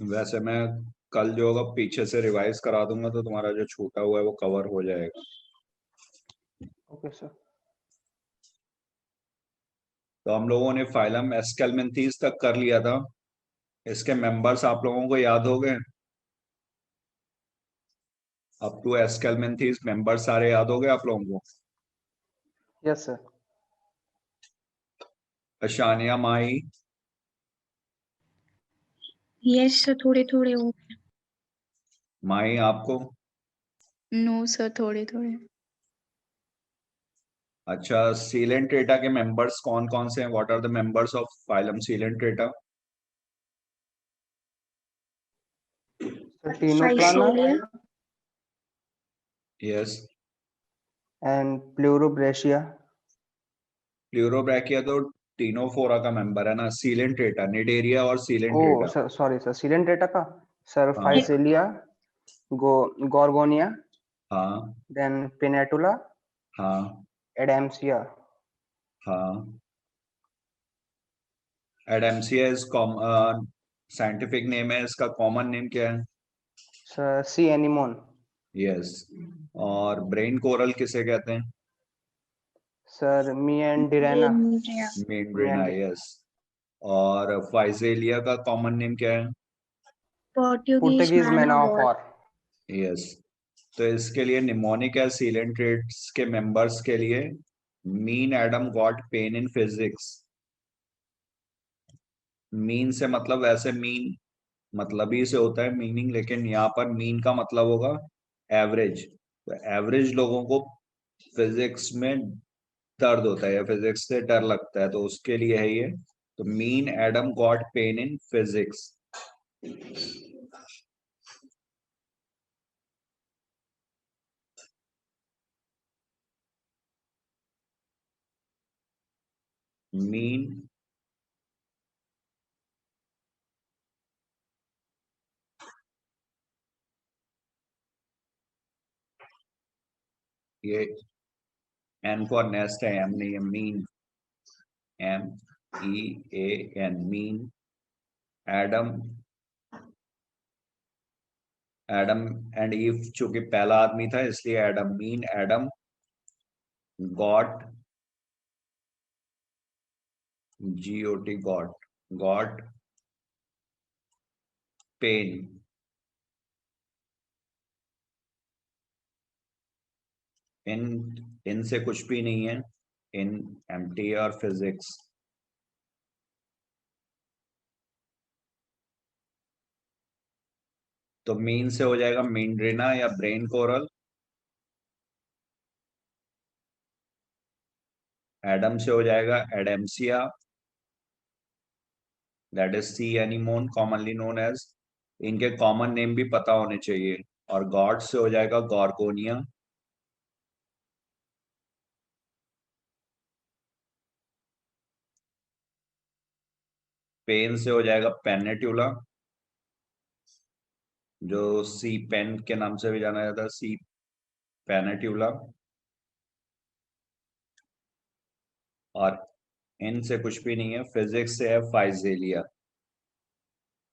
वैसे मैं कल जो होगा पीछे से रिवाइज करा दूंगा, तो तुम्हारा जो छूटा हुआ है वो कवर हो जाएगा। Okay sir. तो हम लोगों ने फाइलम एस्केलमेंथीज तक कर लिया था। इसके मेंबर्स आप लोगों को याद हो गए? अप टू एस्केलमेंथीज मेंबर्स सारे याद हो गए आप लोगों को? Yes sir. Ashaniya, Mahi, yes sir, थोड़े थोड़े हो। माही आपको? नो सर, थोड़े थोड़े। अच्छा, सीलेंट्रेटा के मेंबर्स कौन कौन से हैं? What are the members of phylum Coelenterata? Sir Ctenoplana Physalia, yes. And Pleurobrachia. Pleurobrachia तो टीनोफोरा का मेंबर है ना। सीलेंट्रेटा, निडेरिया और ओ Coelenterata. Sir, sorry sir, Coelenterata का। सर हाँ फाइसेलिया, गो गॉर्गोनिया, हाँ देन पिनेटुला, हाँ एडेम्सिया। हाँ। एडेम्सिया इज साइंटिफिक नेम है, इसका कॉमन नेम क्या है? Sir sea anemone. यस। और ब्रेन कोरल किसे कहते हैं? Sir Meandrina. मेम्ब्रेना, यस। और फाइजेलिया का कॉमन नेम क्या है? Portuguese Portuguese man man of of war. War. Yes. तो इसके लिए निमोनिक एसिलेंट ट्रेट्स के मेंबर्स के लिए mean Adam got pen in physics. Mean से मतलब वैसे मीन मतलब ही से होता है मीनिंग, लेकिन यहाँ पर मीन का मतलब होगा एवरेज। तो एवरेज लोगों को फिजिक्स में दर्द होता है या फिजिक्स से डर लगता है, तो उसके लिए है ये। तो mean Adam got pen in physics. Mean ये एन फॉर नेस्ट है, एम नहीं है, mean. M E A N, mean. Adam, Adam and Eve चूंकि पहला आदमी था इसलिए Adam, mean Adam got, GOT got pen in, in से कुछ भी नहीं है, इन एम्प्टी और फिजिक्स। तो मीन से हो जाएगा मीनड्रेना या ब्रेन कोरल। एडम से हो जाएगा Adamsia, that is sea anemone commonly known as. इनके कॉमन नेम भी पता होने चाहिए। और गॉड से हो जाएगा गॉर्गोनिया। पेन से हो जाएगा पेनेट्यूला, जो सी पेन के नाम से भी जाना जाता है, सी पेनेट्यूला। और इन से कुछ भी नहीं है, फिजिक्स से है फाइजेलिया,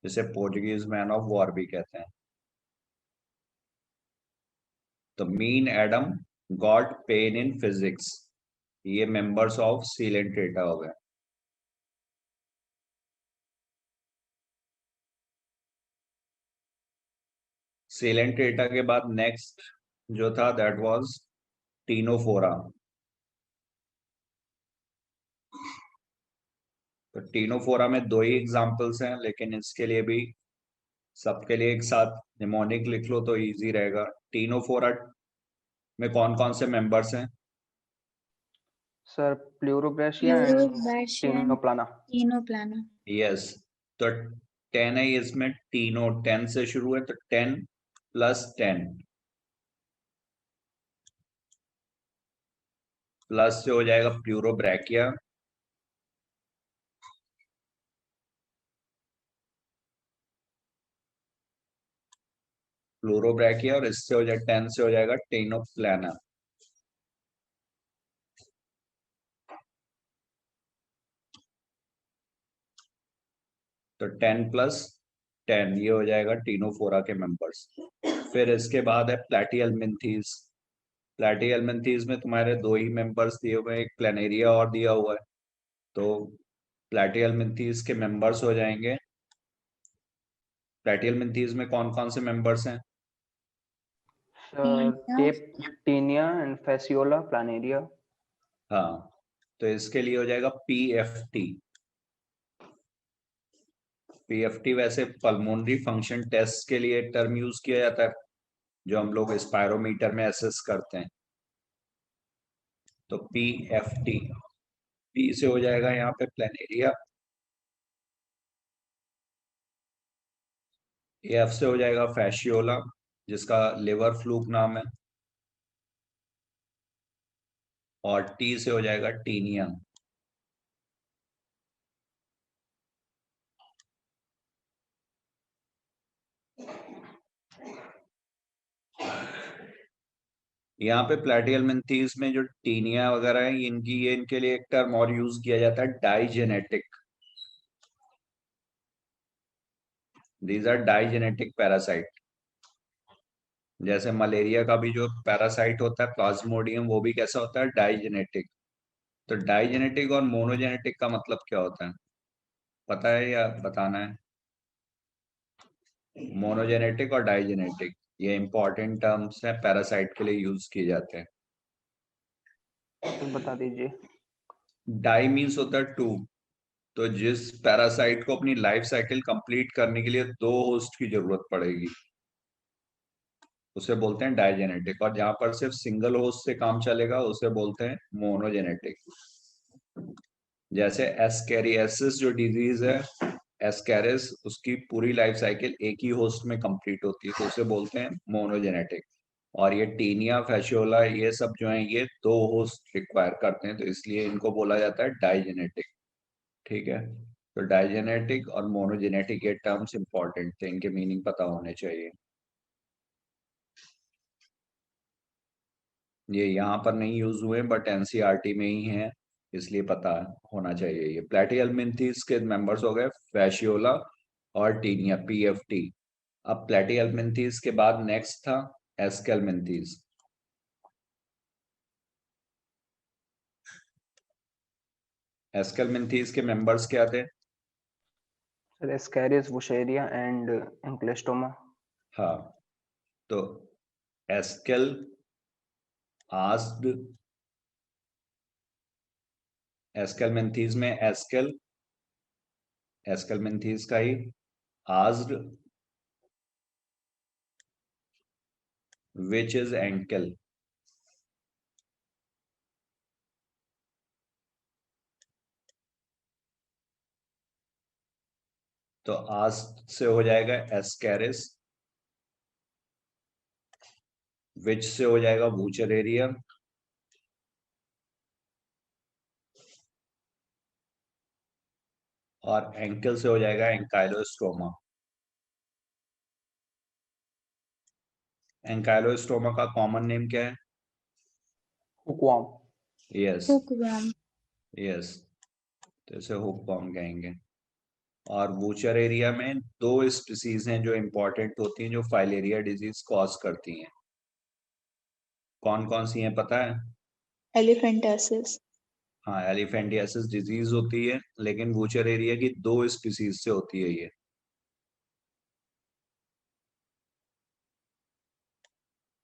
जिसे पोर्टुगीज मैन ऑफ वॉर भी कहते हैं। तो mean Adam got pen in physics, ये मेंबर्स ऑफ सीलेंट्रेटा हो गए। सीलेंट्रेटा के बाद नेक्स्ट जो था दैट वाज टीनोफोरा। तो टीनोफोरा में दो ही एग्जांपल्स हैं, लेकिन इसके लिए भी सबके लिए एक साथ निमोनिक लिख लो तो इजी रहेगा। टीनोफोरा में कौन कौन से मेंबर्स हैं? सर प्लूरोब्रेशिया एंड यूरोबैशियन, टीनोप्लाना। टीनोप्लाना। यस। तो 10 है इसमें, टीनो 10 से शुरू है, तो 10 + 10 प्लस से हो जाएगा प्लूरोब्रैकिया। फ्लोरोब्रैकिया, और इससे हो जाए 10 से हो जाएगा टेनोप्लाना। तो 10 + 10 ये हो जाएगा टीनोफोरा के मेंबर्स। फिर इसके बाद है प्लैटिहेल्मिन्थीज। प्लैटिहेल्मिन्थीज में तुम्हारे दो ही मेंबर्स दिए हुए हैं, एक प्लेनेरिया और दिया हुआ है। तो प्लैटिहेल्मिन्थीज के मेंबर्स हो जाएंगे, प्लैटिहेल्मिन्थीज में कौन कौन से मेंबर्स हैं? सर Tinea, टेप्टिनिया एंड फैसियोला प्लानेरिया। हाँ, तो इसके लिए हो जाएगा PFT। PFT वैसे पल्मोनरी फंक्शन टेस्ट के लिए टर्म यूज किया जाता है, जो हम लोग स्पायरोमीटर में एसेस करते हैं। तो PFT, P से हो जाएगा यहाँ पे प्लेनेरिया, F से हो जाएगा फैशियोला जिसका लिवर फ्लूक नाम है, और T से हो जाएगा टीनिया। यहाँ पे प्लैटिहेल्मिन्थीज में जो टीनिया वगैरह है इनकी, ये इनके लिए एक टर्म और यूज किया जाता है, digenetic. These are digenetic parasite. जैसे मलेरिया का भी जो पैरासाइट होता है प्लाज्मोडियम, वो भी कैसा होता है? डाइजेनेटिक। तो डाइजेनेटिक और मोनोजेनेटिक का मतलब क्या होता है, पता है या बताना है? मोनोजेनेटिक और डाइजेनेटिक ये इंपॉर्टेंट टर्म्स हैं, पैरासाइट के लिए यूज किए जाते हैं। तो बता दीजिए। डाई मीन्स होता है टू। तो जिस पैरासाइट को अपनी लाइफ साइकिल कंप्लीट करने के लिए दो होस्ट की जरूरत पड़ेगी उसे बोलते हैं डाइजेनेटिक, और जहां पर सिर्फ सिंगल होस्ट से काम चलेगा उसे बोलते हैं मोनोजेनेटिक। जैसे एस्केरियासिस जो डिजीज है, एस्केरिस, उसकी पूरी लाइफ साइकिल एक ही होस्ट में कंप्लीट होती है, तो उसे बोलते हैं मोनोजेनेटिक। और ये टीनिया, फैशियोला, ये सब जो है ये दो होस्ट रिक्वायर करते हैं, तो इसलिए इनको बोला जाता है डाइजेनेटिक। ठीक है, तो डाइजेनेटिक और मोनोजेनेटिक ये टर्म्स इंपॉर्टेंट थे, इनके मीनिंग पता होने चाहिए। ये यहाँ पर नहीं यूज हुए बट एनसीईआरटी में ही है, इसलिए पता होना चाहिए। ये प्लैटिहेल्मिन्थीज के मेंबर्स हो गए फैशियोला और टीनिया, PFT। अब प्लैटिहेल्मिन्थीज के बाद नेक्स्ट था एस्केल्मिन्थीज। एस्केल्मिन्थीज के मेंबर्स क्या थे? Sir ascaris, wuchereria and ancylostoma. हाँ, तो एस्केल आस्ड, एस्केल्मिन्थीज में एस्केल, एस्केल्मिन्थीज का ही आस्ड, which is ankle। तो आस्ड से हो जाएगा एस्केरिस, विच से हो जाएगा वूचरेरिया, और एंकल से हो जाएगा एंकाइलोस्टोमा। एंकाइलोस्टोमा का कॉमन नेम क्या है? हुकवाम। यस, hookworm, यस, तो इसे हुकवॉर्म कहेंगे। और वूचर एरिया में दो स्पीसीज हैं जो इंपॉर्टेंट होती हैं, जो फाइलेरिया डिजीज कॉज करती हैं। कौन कौन सी हैं पता है? elephantiasis, हाँ, एलिफेंटियासिस डिजीज होती है, लेकिन वूचर एरिया की दो स्पीसीज से होती है ये।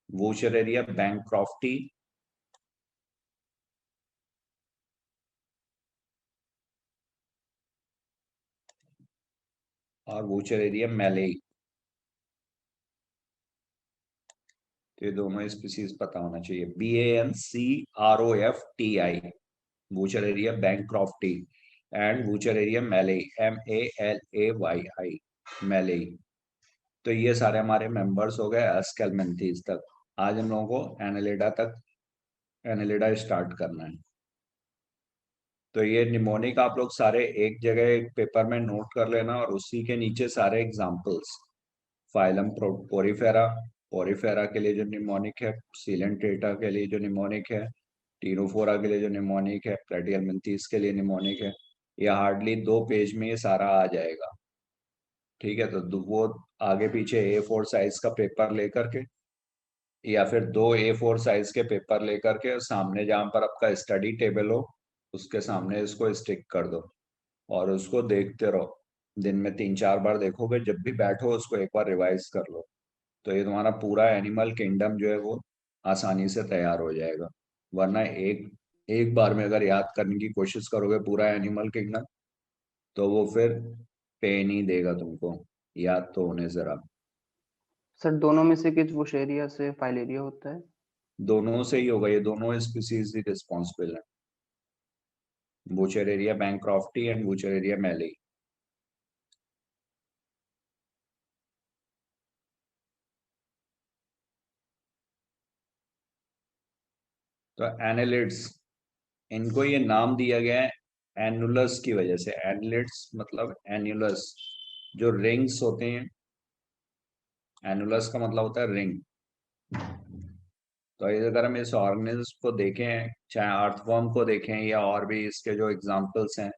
वूचर एरिया बैंक्रॉफ्टी और वूचर एरिया मैलेई। तो ये दोनों स्पीसीज पता होना चाहिए। BANCROFTI, wuchereria bancrofti, and wuchereria malayi, MALAYI, malayi. तो ये सारे हमारे मेंबर्स हो गए एस्केल्मेंथीज तक। आज हम लोगों को एनालिडा तक, एनालिडा स्टार्ट करना है। तो ये निमोनिक आप लोग सारे एक जगह एक पेपर में नोट कर लेना, और उसी के नीचे सारे एग्जांपल्स। फाइलम पोरीफेरा, पोरीफेरा के लिए जो निमोनिक है, सीलेंट्रेटा के लिए जो निमोनिक है, टीरोफोरा के लिए जो निमोनिक है, प्लैटिहेल्मिन्थीज के लिए निमोनिक है। ये हार्डली 2 पेज में ये सारा आ जाएगा। ठीक है, तो वो आगे पीछे A4 साइज का पेपर लेकर के या फिर 2 A4 साइज के पेपर लेकर के सामने जहां पर आपका स्टडी टेबल हो उसके सामने इसको स्टिक कर दो और उसको देखते रहो। दिन में 3-4 बार देखोगे, जब भी बैठो उसको एक बार रिवाइज कर लो, तो ये तुम्हारा पूरा एनिमल किंगडम जो है वो आसानी से तैयार हो जाएगा। वरना एक एक बार में अगर याद करने की कोशिश करोगे पूरा एनिमल किंगडम, तो वो फिर पेन ही देगा तुमको याद तो होने जरा। सर दोनों में से किस वुशेरिया से फाइलेरिया होता है? दोनों से ही होगा, ये दोनों स्पीसीज ही रिस्पॉन्सिबल है, बुचेरेरिया बैंक्रॉफ्टी एंड बुचेरेरिया मैली। तो एनालिड्स, इनको ये नाम दिया गया है एनुलस की वजह से। एनालिड्स मतलब एनुलस, जो रिंग्स होते हैं, एनुलस का मतलब होता है रिंग। तो अगर हम इस ऑर्गेनिज्म को देखें, चाहे अर्थवर्म को देखें या और भी इसके जो एग्जांपल्स हैं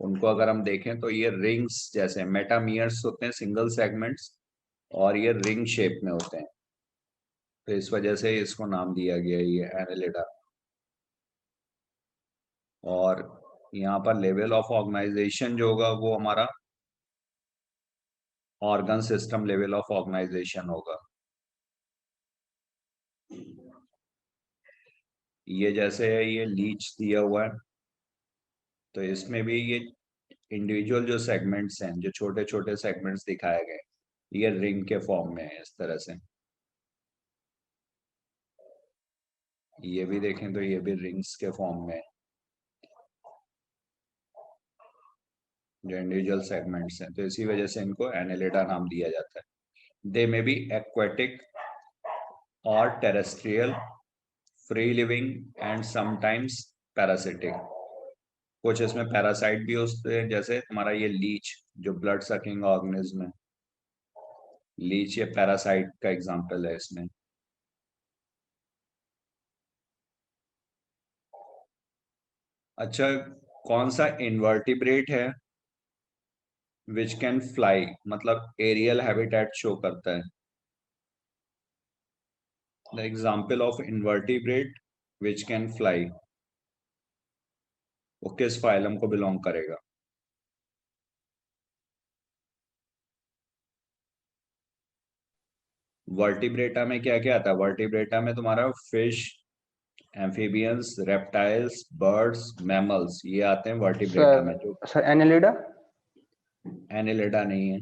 उनको अगर हम देखें, तो ये रिंग्स जैसे मेटामियर्स होते हैं, सिंगल सेगमेंट्स, और ये रिंग शेप में होते हैं। तो इस वजह से इसको नाम दिया गया ये एनालिडा। और यहाँ पर लेवल ऑफ ऑर्गेनाइजेशन जो होगा वो हमारा organ system level of organization होगा। ये जैसे ये लीच दिया हुआ है, तो इसमें भी ये इंडिविजुअल जो सेगमेंट्स हैं, जो छोटे छोटे सेगमेंट्स दिखाए गए, ये रिंग के फॉर्म में है इस तरह से। ये भी देखें तो ये भी रिंग्स के फॉर्म में है, जो इंडिविजुअल सेगमेंट्स हैं। तो इसी वजह से इनको एनालिडा नाम दिया जाता है। दे मे बी एक्वेटिक और terrestrial, free living and sometimes parasitic. कुछ इसमें पैरासाइट भी होते हैं, जैसे तुम्हारा ये लीच जो ब्लड सकिंग ऑर्गेनिज्म है, लीच ये पैरासाइट का एग्जांपल है इसमें। अच्छा, कौन सा इनवर्टिब्रेट है विच कैन फ्लाई, मतलब एरियल हैबिटेट शो करता है? The example of invertebrate which can fly, वो किस फाइलम को बिलोंग करेगा? वर्टिब्रेटा में क्या क्या आता है? वर्टिब्रेटा में तुम्हारा fish, amphibians, reptiles, birds, mammals, ये आते हैं वर्टिब्रेटा में। जो सर एनालिडा, एनिलिडा नहीं है।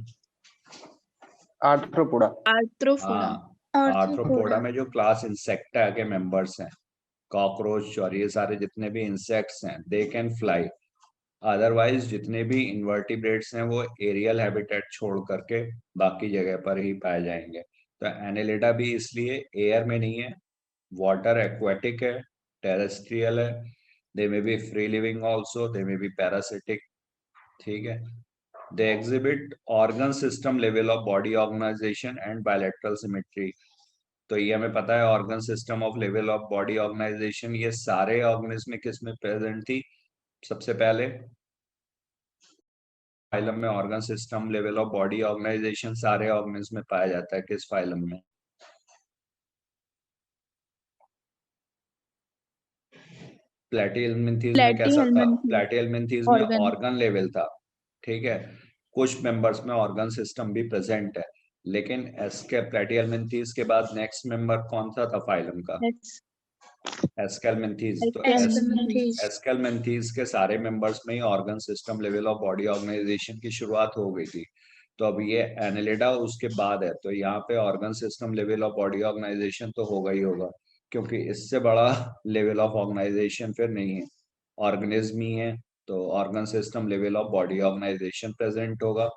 आर्थ्रोपोडा। आर्थ्रोपोडा। हाँ, आर्थ्रोपोडा में जो क्लास इंसेक्टा के मेंबर्स हैं, कॉकरोच और ये सारे जितने भी इंसेक्ट्स हैं, दे कैन फ्लाई। अदरवाइज जितने भी इनवर्टिब्रेट्स हैं वो एरियल हैबिटेट छोड़ करके बाकी जगह पर ही पाए जाएंगे। तो एनालिडा भी इसलिए एयर में नहीं है, वाटर एक्वेटिक है, टेरेस्ट्रियल है, they may be free living also, they may be parasitic. ठीक है, they exhibit organ system level of body organisation and bilateral symmetry. तो ये हमें पता है organ system of level of body organisation ये सारे ऑर्गेनिज्म में किस में प्रेजेंट थी? सबसे पहले फाइलम में organ system level of body organization सारे ऑर्गेनिज्म में पाया जाता है। किस फाइलम में? प्लेटिहेल्मिन्थीज में कैसा था? प्लेटिहेल्मिन्थीज में Organ. ऑर्गन लेवल था, ठीक है। कुछ मेंबर्स में ऑर्गन सिस्टम भी प्रेजेंट है, लेकिन एस्के प्लेटिहेल्मिन्थीज के बाद नेक्स्ट मेंबर कौन सा था फाइलम का? एस्केलमेंथीज। तो एस्केलमेंथीज के सारे मेंबर्स में ही organ system level of body organisation की शुरुआत हो गई थी। तो अब ये एनालिडा उसके बाद है, तो यहाँ पे organ system level of body organization तो होगा ही होगा, क्योंकि इससे बड़ा लेवल ऑफ ऑर्गेनाइजेशन फिर नहीं है, ऑर्गेनिज्म ही है। तो organ system level of body organization present होगा।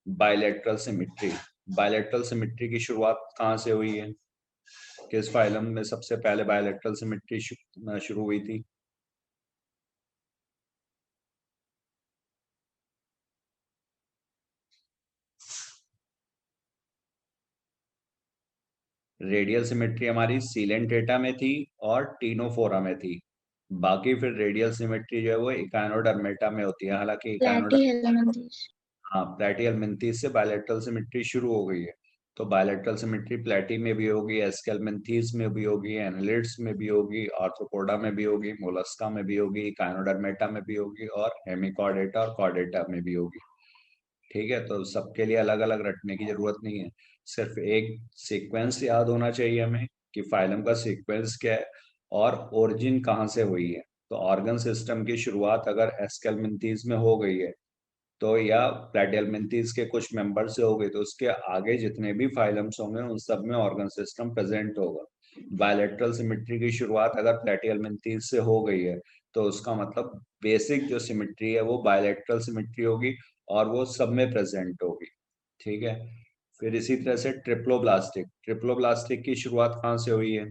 बायलैटरल सिमेट्री, बायलैटरल सिमेट्री की शुरुआत कहाँ से हुई है? किस फाइलम में सबसे पहले बायलैटरल सिमेट्री शुरू हुई थी? रेडियल सिमेट्री हमारी सीलेंट्रेटा में थी और टीनोफोरा में थी। बाकी फिर रेडियल सिमेट्री जो है वो इकानोडर्मेटा में होती है। हालांकि Platyhelminthes. हाँ, प्लेटियल मिंथीज से बायलैटरल सिमेट्री शुरू हो गई है। तो बायलैटरल सिमेट्री प्लेटी में भी होगी, एस्केलमेंथीज में भी होगी, एनालिड्स में भी होगी, आर्थ्रोपोडा में भी होगी, मोलस्का में भी होगी, काइनोडर्मेटा में भी होगी और हेमिकॉर्डेटा और कॉर्डेटा में भी होगी। ठीक है, तो सबके लिए अलग अलग रटने की जरूरत नहीं है, सिर्फ एक सीक्वेंस याद होना चाहिए हमें कि फाइलम का सीक्वेंस क्या है और ओरिजिन कहाँ से हुई है। तो ऑर्गन सिस्टम की शुरुआत अगर एस्केलमेंथीज में हो गई है तो या प्लेटिहेल्मिन्थीज के कुछ मेंबर से हो गई तो उसके आगे जितने भी फाइलम्स होंगे उन सब में ऑर्गन सिस्टम प्रेजेंट होगा। बायलैटरल सिमेट्री की शुरुआत अगर प्लेटिहेल्मिन्थीज से हो गई है तो उसका मतलब बेसिक जो सिमेट्री है वो बायलैटरल सिमेट्री होगी और वो सब में प्रेजेंट होगी। ठीक है, फिर इसी तरह से ट्रिप्लोब्लास्टिक, ट्रिप्लोब्लास्टिक की शुरुआत कहाँ से हुई है?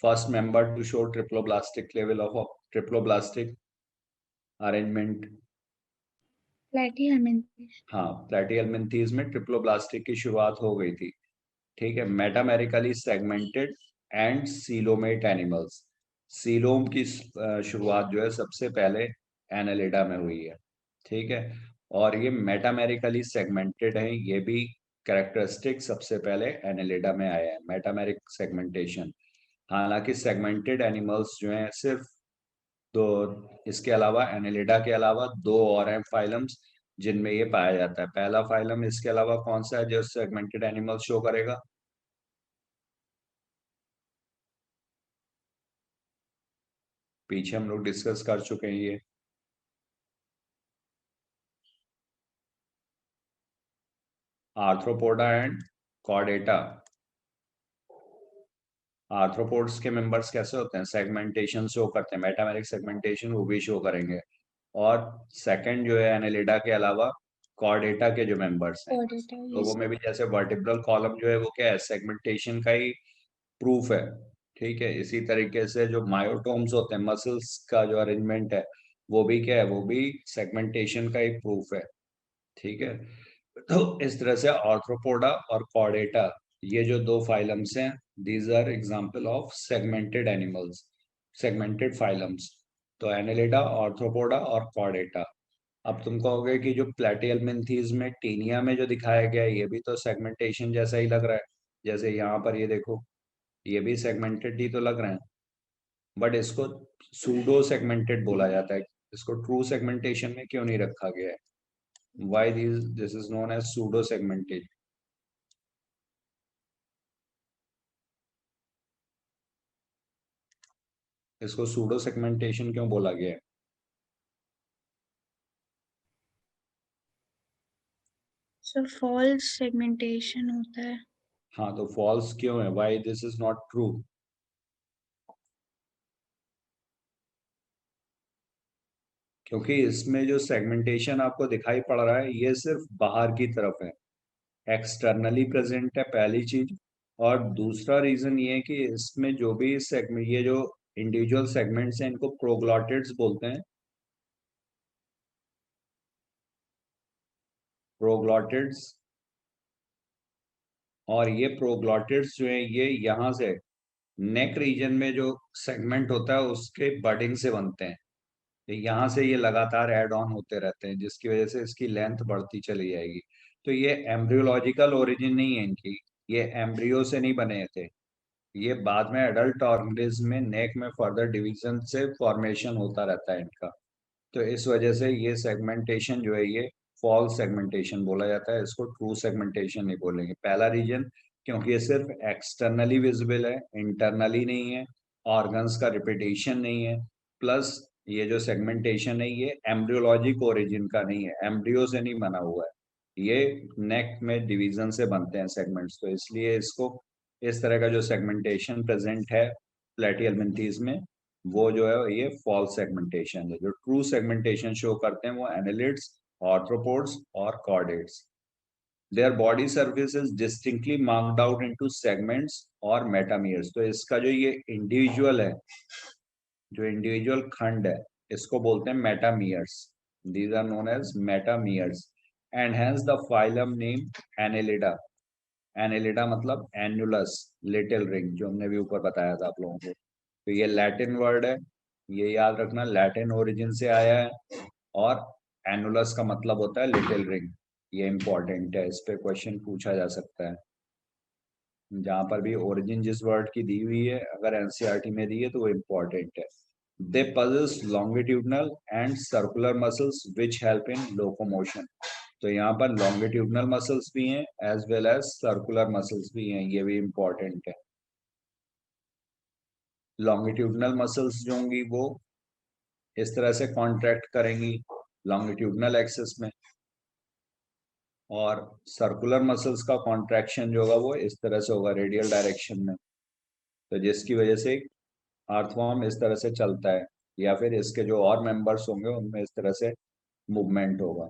First member to show triploblastic level of triploblastic arrangement. Platyhelminthes. हाँ, प्लेटिहेल्मिन्थीज में ट्रिप्लोब्लास्टिक की शुरुआत हो गई थी। ठीक है, metamerically segmented and coelomate animals, coelom की शुरुआत जो है सबसे पहले एनालिडा में हुई है। ठीक है, और ये मेटामेरिकली सेगमेंटेड है, ये भी कैरेक्टरिस्टिक सबसे पहले एनालिडा में आया है, मेटामेरिक सेगमेंटेशन। हालांकि सेगमेंटेड एनिमल्स जो हैं सिर्फ दो, इसके अलावा एनालिडा के अलावा दो और हैं फाइलम्स जिनमें ये पाया जाता है। पहला फाइलम इसके अलावा कौन सा है जो सेगमेंटेड एनिमल शो करेगा? पीछे हम लोग डिस्कस कर चुके हैं ये। Arthropoda and Chordata. आर्थ्रोपोड्स के मेंबर्स कैसे होते हैं? सेगमेंटेशन शो करते हैं, मेटामेरिक सेगमेंटेशन वो भी शो करेंगे। और सेकंड जो है एनालिडा के अलावा कॉर्डेटा के जो मेंबर्स हैं, कोऑर्डिनेटर, लोगों यस। में भी जैसे वर्टिब्रल कॉलम जो है वो क्या है? सेगमेंटेशन का ही प्रूफ है। ठीक है, इसी तरीके से जो मायोटोम्स होते हैं, मसल्स का जो अरेंजमेंट है वो भी क्या है? वो भी सेगमेंटेशन का ही प्रूफ है। ठीक है, तो इस तरह से आर्थ्रोपोडा और कॉर्डेटा, ये जो दो फाइलम्स हैं, these are example of segmented animals, segmented phylums. तो एनालिडा, आर्थ्रोपोडा और कॉर्डेटा। अब तुम कहोगे कि जो प्लेटिहेल्मिन्थीज में टीनिया में जो दिखाया गया है ये भी तो सेगमेंटेशन जैसा ही लग रहा है, जैसे यहाँ पर ये देखो, ये भी सेगमेंटेड ही तो लग रहे हैं, बट इसको सूडो सेगमेंटेड बोला जाता है। इसको ट्रू सेगमेंटेशन में क्यों नहीं रखा गया है? Why this is known as pseudo segmentation? इसको सूडो सेगमेंटेशन क्यों बोला गया है? सर फॉल्स सेगमेंटेशन होता है। हाँ, तो फॉल्स क्यों है? Why this is not true? क्योंकि इसमें जो सेगमेंटेशन आपको दिखाई पड़ रहा है ये सिर्फ बाहर की तरफ है, एक्सटर्नली प्रेजेंट है, पहली चीज। और दूसरा रीजन ये है कि इसमें जो भी सेगमेंट, ये जो इंडिविजुअल सेगमेंट्स हैं इनको प्रोग्लॉटिड्स बोलते हैं, प्रोग्लॉटिड्स। और ये प्रोग्लॉटिड्स जो है ये यहाँ से नेक रीजन में जो सेगमेंट होता है उसके बडिंग से बनते हैं। तो यहाँ से ये लगातार ऐड ऑन होते रहते हैं जिसकी वजह से इसकी लेंथ बढ़ती चली जाएगी। तो ये एम्ब्रियोलॉजिकल ओरिजिन नहीं है इनकी, ये एम्ब्रियो से नहीं बने थे, ये बाद में एडल्ट ऑर्गेनिज्म में नेक में फर्दर डिवीजन से फॉर्मेशन होता रहता है इनका। तो इस वजह से ये सेगमेंटेशन जो है ये फॉल्स सेगमेंटेशन बोला जाता है, इसको ट्रू सेगमेंटेशन नहीं बोलेंगे। पहला रीजन क्योंकि ये सिर्फ एक्सटर्नली विजिबल है, इंटरनली नहीं है, ऑर्गन्स का रिपीटेशन नहीं है, प्लस ये जो सेगमेंटेशन है ये एम्ब्रियोलॉजिक ओरिजिन का नहीं है, एम्ब्रियो से नहीं बना हुआ है, ये नेक में डिवीजन से बनते हैं सेगमेंट्स। तो इसलिए इसको इस तरह का जो सेगमेंटेशन प्रेजेंट है प्लेटिहेल्मिन्थीज में वो जो है ये फॉल्स सेगमेंटेशन है। जो ट्रू सेगमेंटेशन शो करते हैं वो एनालिड्स, आर्थ्रोपोड्स और chordates. Their body surface is distinctly marked out into segments और मेटामियर्स। तो इसका जो ये इंडिविजुअल है, जो इंडिविजुअल खंड है इसको बोलते हैं metameres, these are known as metameres. And hence the phylum name annelida. Annelida मतलब एन्युलस, लिटिल रिंग, जो हमने भी ऊपर बताया था आप लोगों को। तो ये लैटिन वर्ड है, ये याद रखना, लैटिन ओरिजिन से आया है। और एनुलस का मतलब होता है लिटिल रिंग। ये इंपॉर्टेंट है, इस पे क्वेश्चन पूछा जा सकता है। जहां पर भी ओरिजिन जिस वर्ड की दी हुई है, अगर एनसीईआरटी में दी है तो वो इम्पोर्टेंट है। दे possess longitudinal and circular muscles which help in locomotion। तो यहाँ पर longitudinal muscles भी हैं as well as circular muscles भी हैं, ये भी इम्पोर्टेंट है। longitudinal muscles जो होंगी वो इस तरह से कॉन्ट्रैक्ट करेंगी longitudinal एक्सिस में, और सर्कुलर मसल्स का कॉन्ट्रैक्शन जो होगा वो इस तरह से होगा रेडियल डायरेक्शन में। तो जिसकी वजह से अर्थवॉर्म इस तरह से चलता है, या फिर इसके जो और मेंबर्स होंगे उनमें इस तरह से मूवमेंट होगा।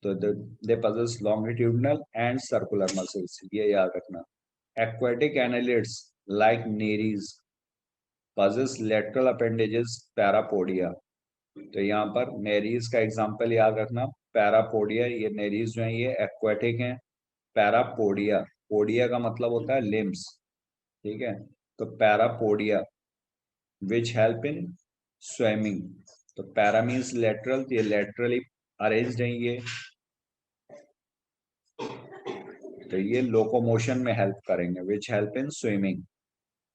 तो दे possess longitudinal and circular muscles, ये याद रखना। aquatic annelids like nereis possess lateral appendages parapodia। तो यहाँ पर नेरीज का एग्जांपल याद रखना, पैरापोडिया। ये नेरीज जो है ये एक्वाटिक हैं। पैरापोडिया, पोडिया का मतलब होता है लिम्स, ठीक है। तो parapodia which help in swimming. तो पैरा मीन्स लेटरल, तो ये लेटरली अरेंज्ड है ये, तो ये लोकोमोशन में हेल्प करेंगे। Which help in swimming.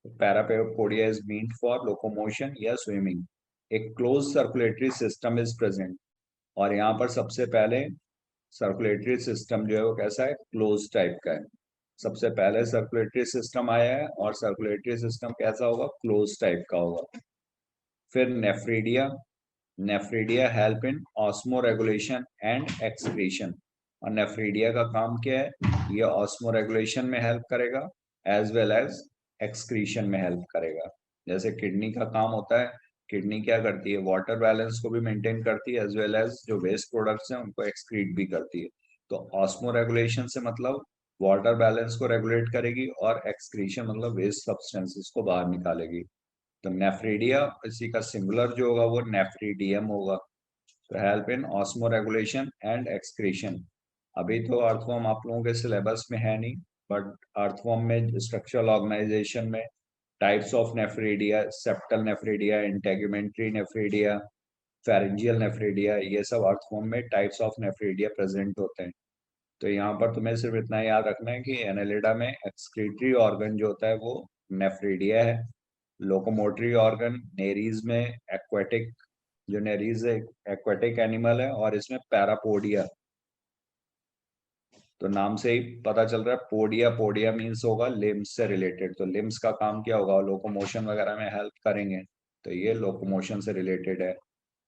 Parapodia is meant for locomotion या स्विमिंग। एक close circulatory system is present. और यहाँ पर सबसे पहले सर्कुलेटरी सिस्टम जो है वो कैसा है, क्लोज टाइप का है। सबसे पहले सर्कुलेटरी सिस्टम आया है, और सर्कुलेटरी सिस्टम कैसा होगा, क्लोज टाइप का होगा। फिर nephridia, nephridia help in osmo regulation and excretion. और नेफ्रीडिया का काम क्या है, ये ऑस्मो रेगुलेशन में हेल्प करेगा एज वेल एज एक्सक्रीशन में हेल्प करेगा। जैसे किडनी का काम होता है, किडनी क्या करती है, वाटर बैलेंस को भी मेंटेन करती है एज वेल एज जो वेस्ट प्रोडक्ट्स हैं उनको एक्सक्रीट भी करती है। तो ऑस्मो रेगुलेशन से मतलब वाटर बैलेंस को रेगुलेट करेगी, और एक्सक्रीशन मतलब वेस्ट सब्सटेंसेस को बाहर निकालेगी। तो नेफ्रीडिया, इसी का सिंगुलर जो होगा वो नेफ्रीडियम होगा। तो help in osmo regulation and excretion. अभी तो अर्थवॉर्म आप लोगों के सिलेबस में है नहीं, बट अर्थवॉर्म में स्ट्रक्चरल ऑर्गेनाइजेशन में types of nephridia, septal nephridia, integumentary nephridia, pharyngeal nephridia, ये सब अर्थवॉर्म में टाइप्स ऑफ नेफ्रीडिया प्रेजेंट होते हैं। तो यहाँ पर तुम्हें सिर्फ इतना याद रखना है कि एनालिडा में एक्सक्रीटरी ऑर्गन जो होता है वो नेफ्रीडिया है। लोकोमोटरी ऑर्गन नेरीज में एक्वाटिक, जो नेरीज है एक्वाटिक एनिमल है, और इसमें पैरापोडिया। तो नाम से ही पता चल रहा है पोडिया, पोडिया मीन्स होगा लिम्स से रिलेटेड। तो लिम्स का काम क्या होगा, लोकोमोशन वगैरह में हेल्प करेंगे। तो ये लोकोमोशन से रिलेटेड है।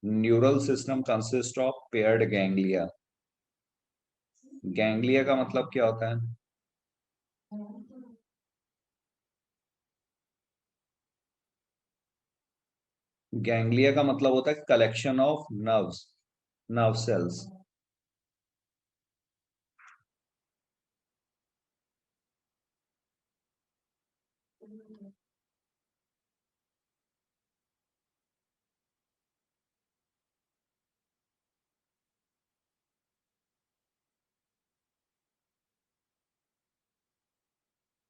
Neural system consist of paired ganglia. Ganglia का मतलब क्या होता है, गैंग्लिया का मतलब होता है collection of nerves, nerve cells.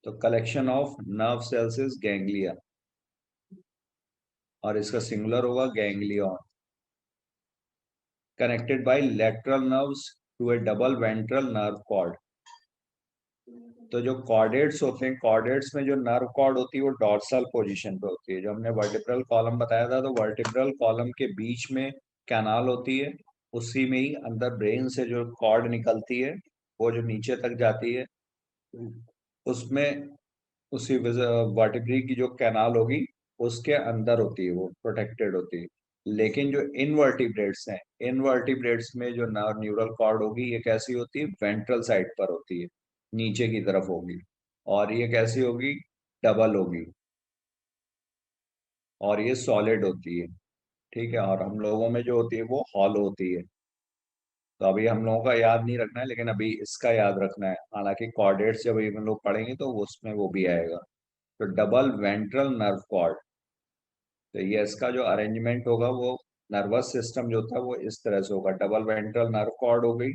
तो collection of nerve cells is ganglia, और इसका सिंगुलर होगा ganglion. Connected by lateral nerves to a double ventral nerve cord. तो जो कॉर्डेट्स होते हैं, कॉर्डेट्स में जो नर्व कॉर्ड होती है वो डॉर्सल पोजीशन पे होती है। जो हमने वर्टिब्रल कॉलम बताया था, तो वर्टिब्रल कॉलम के बीच में कैनाल होती है, उसी में ही अंदर ब्रेन से जो कॉर्ड निकलती है वो जो नीचे तक जाती है, उसमें उसी वर्टिब्री की जो कैनाल होगी उसके अंदर होती है, वो प्रोटेक्टेड होती है। लेकिन जो इनवर्टिब्रेट्स हैं, इनवर्टिब्रेट्स में जो न्यूरल कॉर्ड होगी ये कैसी होती है, वेंट्रल साइड पर होती है, नीचे की तरफ होगी। और ये कैसी होगी, डबल होगी, और ये सॉलिड होती है, ठीक है। और हम लोगों में जो होती है वो हॉलो होती है। तो अभी हम लोगों का याद नहीं रखना है, लेकिन अभी इसका याद रखना है। हालांकि कॉर्डेट्स जब हम लोग पढ़ेंगे तो उसमें वो भी आएगा। तो डबल वेंट्रल नर्व कॉर्ड, तो ये इसका जो अरेंजमेंट होगा वो नर्वस सिस्टम जो था वो इस तरह से होगा। डबल वेंट्रल नर्व कॉर्ड हो गई,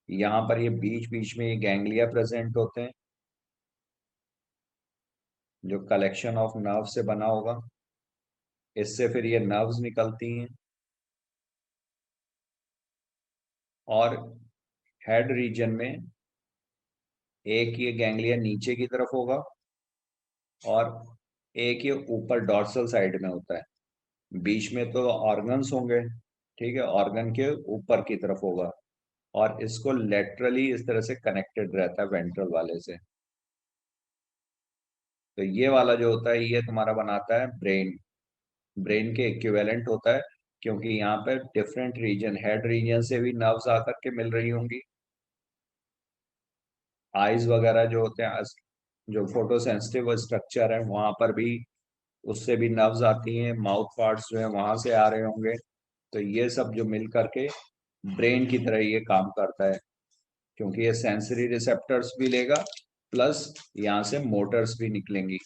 यहाँ पर ये बीच बीच में ये गैंग्लिया प्रेजेंट होते हैं जो कलेक्शन ऑफ नर्व से बना होगा। इससे फिर ये नर्व्स निकलती हैं, और हेड रीजन में एक ये गैंग्लिया नीचे की तरफ होगा और एक ये ऊपर डॉर्सल साइड में होता है, बीच में तो ऑर्गन्स होंगे, ठीक है, ऑर्गन के ऊपर की तरफ होगा और इसको लेटरली इस तरह से कनेक्टेड रहता है वेंट्रल वाले से। तो ये वाला जो होता है ये तुम्हारा बनाता है ब्रेन, ब्रेन के इक्विवेलेंट होता है, क्योंकि यहाँ पे डिफरेंट रीजन, हेड रीजन से भी नर्व्स आकर के मिल रही होंगी। आईज वगैरह जो होते हैं, जो फोटो सेंसिटिव स्ट्रक्चर है वहां पर भी उससे भी नर्व्स आती हैं, माउथ पार्ट्स जो है वहां से आ रहे होंगे। तो ये सब जो मिल करके ब्रेन की तरह ये काम करता है, क्योंकि ये सेंसरी रिसेप्टर्स भी लेगा प्लस यहाँ से मोटर्स भी निकलेंगी।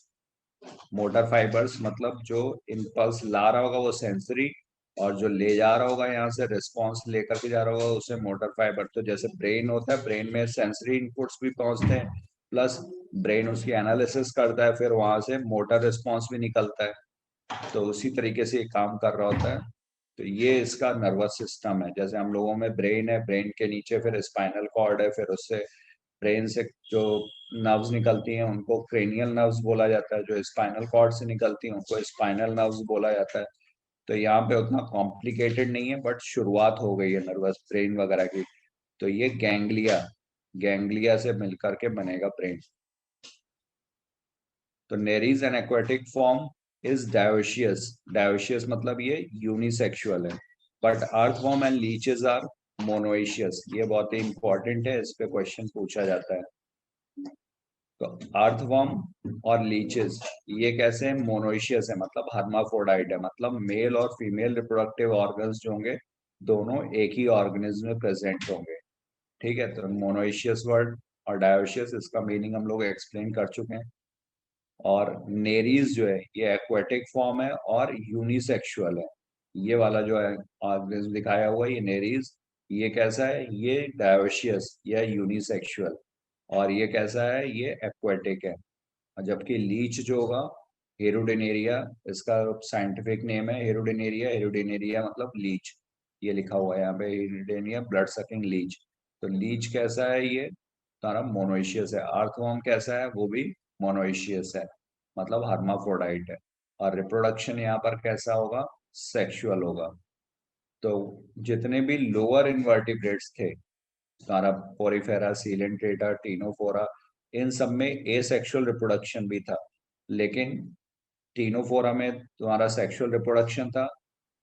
मोटर फाइबर्स मतलब जो इम्पल्स ला रहा होगा वो सेंसरी, और जो ले जा रहा होगा यहाँ से रिस्पॉन्स लेकर के जा रहा होगा उसे मोटर फाइबर। तो जैसे ब्रेन होता है, ब्रेन में सेंसरी इनपुट्स भी पहुंचते हैं, प्लस ब्रेन उसकी एनालिसिस करता है, फिर वहां से मोटर रिस्पॉन्स भी निकलता है। तो उसी तरीके से ये काम कर रहा होता है। तो ये इसका नर्वस सिस्टम है। जैसे हम लोगों में ब्रेन है, ब्रेन के नीचे फिर स्पाइनल कॉर्ड है, फिर उससे ब्रेन से जो नर्व्स निकलती हैं उनको क्रेनियल नर्व्स बोला जाता है, जो स्पाइनल कॉर्ड से निकलती हैं उनको स्पाइनल नर्व्स बोला जाता है। तो यहाँ पे उतना कॉम्प्लिकेटेड नहीं है, बट शुरुआत हो गई है नर्वस ब्रेन वगैरह की। तो ये गैंग्लिया, गैंग्लिया से मिलकर के बनेगा ब्रेन। तो Nereis an aquatic form is dioecious, dioecious मतलब ये यूनिसेक्सुअल है, but earthworm and leeches are monoecious. ये बहुत ही इंपॉर्टेंट है, इस पे क्वेश्चन पूछा जाता है। तो अर्थवॉर्म और लीचेस ये कैसे हैं, मोनोइशियस है, मतलब हर्माफोर्डाइट है, मतलब मेल और फीमेल रिप्रोडक्टिव ऑर्गन्स जो होंगे दोनों एक ही ऑर्गेनिज्म में प्रेजेंट होंगे। ठीक है, तो मोनोइशियस वर्ड और डायोशियस इसका मीनिंग हम लोग एक्सप्लेन कर चुके हैं। और नेरीज जो है ये एक्वेटिक फॉर्म है और यूनिसेक्सुअल है। ये वाला जो है ऑर्गेनिज्म दिखाया हुआ है ये नेरीज, ये कैसा है, ये डायोशियस या यूनिसेक्सुअल। और ये कैसा है, ये एक्वेटिक है। जबकि लीच जो होगा हेरोडेनेरिया, इसका साइंटिफिक नेम है हेरोडेनेरिया, हेरोडेनेरिया मतलब लीच, ये लिखा हुआ है यहाँ पे हेरोडेनिया ब्लड सकिंग लीच। तो लीच कैसा है, ये तारा मोनोइशियस है। अर्थवर्म कैसा है, वो भी मोनोइशियस है, मतलब हर्माफ्रोडाइट है। और रिप्रोडक्शन यहाँ पर कैसा होगा, सेक्सुअल होगा। तो जितने भी लोअर इन्वर्टिब्रेट्स थे, तुम्हारा पोरिफेरा, सीलेंट्रेटा, टीनोफोरा, इन सब में एसेक्सुअल रिप्रोडक्शन भी था, लेकिन टीनोफोरा में तुम्हारा सेक्सुअल रिप्रोडक्शन था।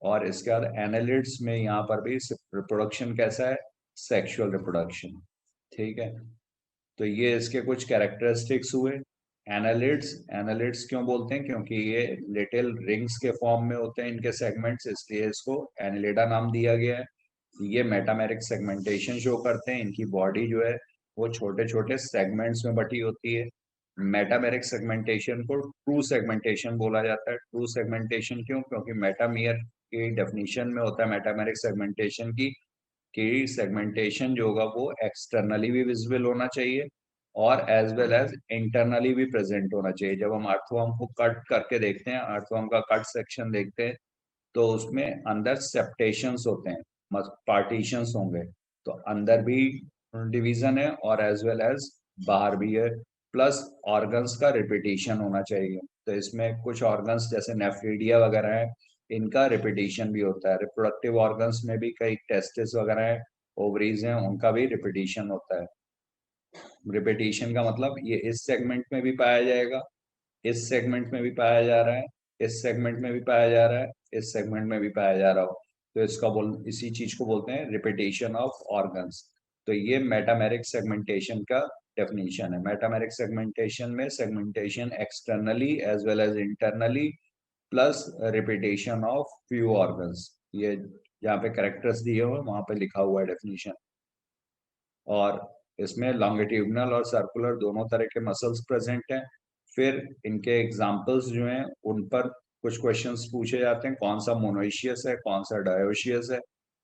और इसके बाद एनालिड्स में यहाँ पर भी रिप्रोडक्शन कैसा है, सेक्सुअल रिप्रोडक्शन। ठीक है, तो ये इसके कुछ कैरेक्टरिस्टिक्स हुए। एनालिड्स, एनालिड्स क्यों बोलते हैं, क्योंकि ये लिटिल रिंग्स के फॉर्म में होते हैं इनके सेगमेंट्स, इसलिए इसको एनालिडा नाम दिया गया है। ये मेटामेरिक सेगमेंटेशन शो करते हैं, इनकी बॉडी जो है वो छोटे छोटे सेगमेंट्स में बटी होती है। मेटामेरिक सेगमेंटेशन को ट्रू सेगमेंटेशन बोला जाता है। ट्रू सेगमेंटेशन क्यों, क्योंकि मेटामियर की डेफिनेशन में होता है मेटामेरिक सेगमेंटेशन की कि सेगमेंटेशन जो होगा वो एक्सटर्नली भी विजिबल होना चाहिए और एज वेल एज इंटरनली भी प्रेजेंट होना चाहिए। जब हम अर्थवर्म को कट करके देखते हैं, अर्थवर्म का कट सेक्शन देखते हैं, तो उसमें अंदर सेप्टेशंस होते हैं, पार्टीशंस होंगे। तो अंदर भी डिवीजन है और एज वेल एज बाहर भी है, प्लस ऑर्गन्स का रिपीटिशन होना चाहिए। तो इसमें कुछ ऑर्गन्स जैसे नेफ्रीडिया वगैरह है, इनका रिपीटिशन भी होता है। रिप्रोडक्टिव ऑर्गन्स में भी कई टेस्टिस वगैरह है, ओवरीज हैं, उनका भी रिपीटिशन होता है। रिपीटिशन का मतलब ये इस सेगमेंट में भी पाया जाएगा, इस सेगमेंट में भी पाया जा रहा है, इस सेगमेंट में भी पाया जा रहा है, इस सेगमेंट में भी पाया जा रहा हो। तो इसका इसी चीज को बोलते हैं रिपीटेशन ऑफ ऑर्गन्स। तो ये मेटामेरिक सेगमेंटेशन का डेफिनेशन है। मेटामेरिक सेगमेंटेशन में segmentation externally as well as internally plus repetition of few organs, ये जहाँ पे कैरेक्टर्स दिए हुए वहां पे लिखा हुआ है डेफिनेशन। और इसमें लॉन्गिट्यूडनल और सर्कुलर दोनों तरह के मसल्स प्रेजेंट हैं। फिर इनके एग्जाम्पल्स जो हैं उन पर कुछ क्वेश्चंस पूछे जाते हैं, कौन सा मोनोइशियस है, कौन सा डायोशियस है।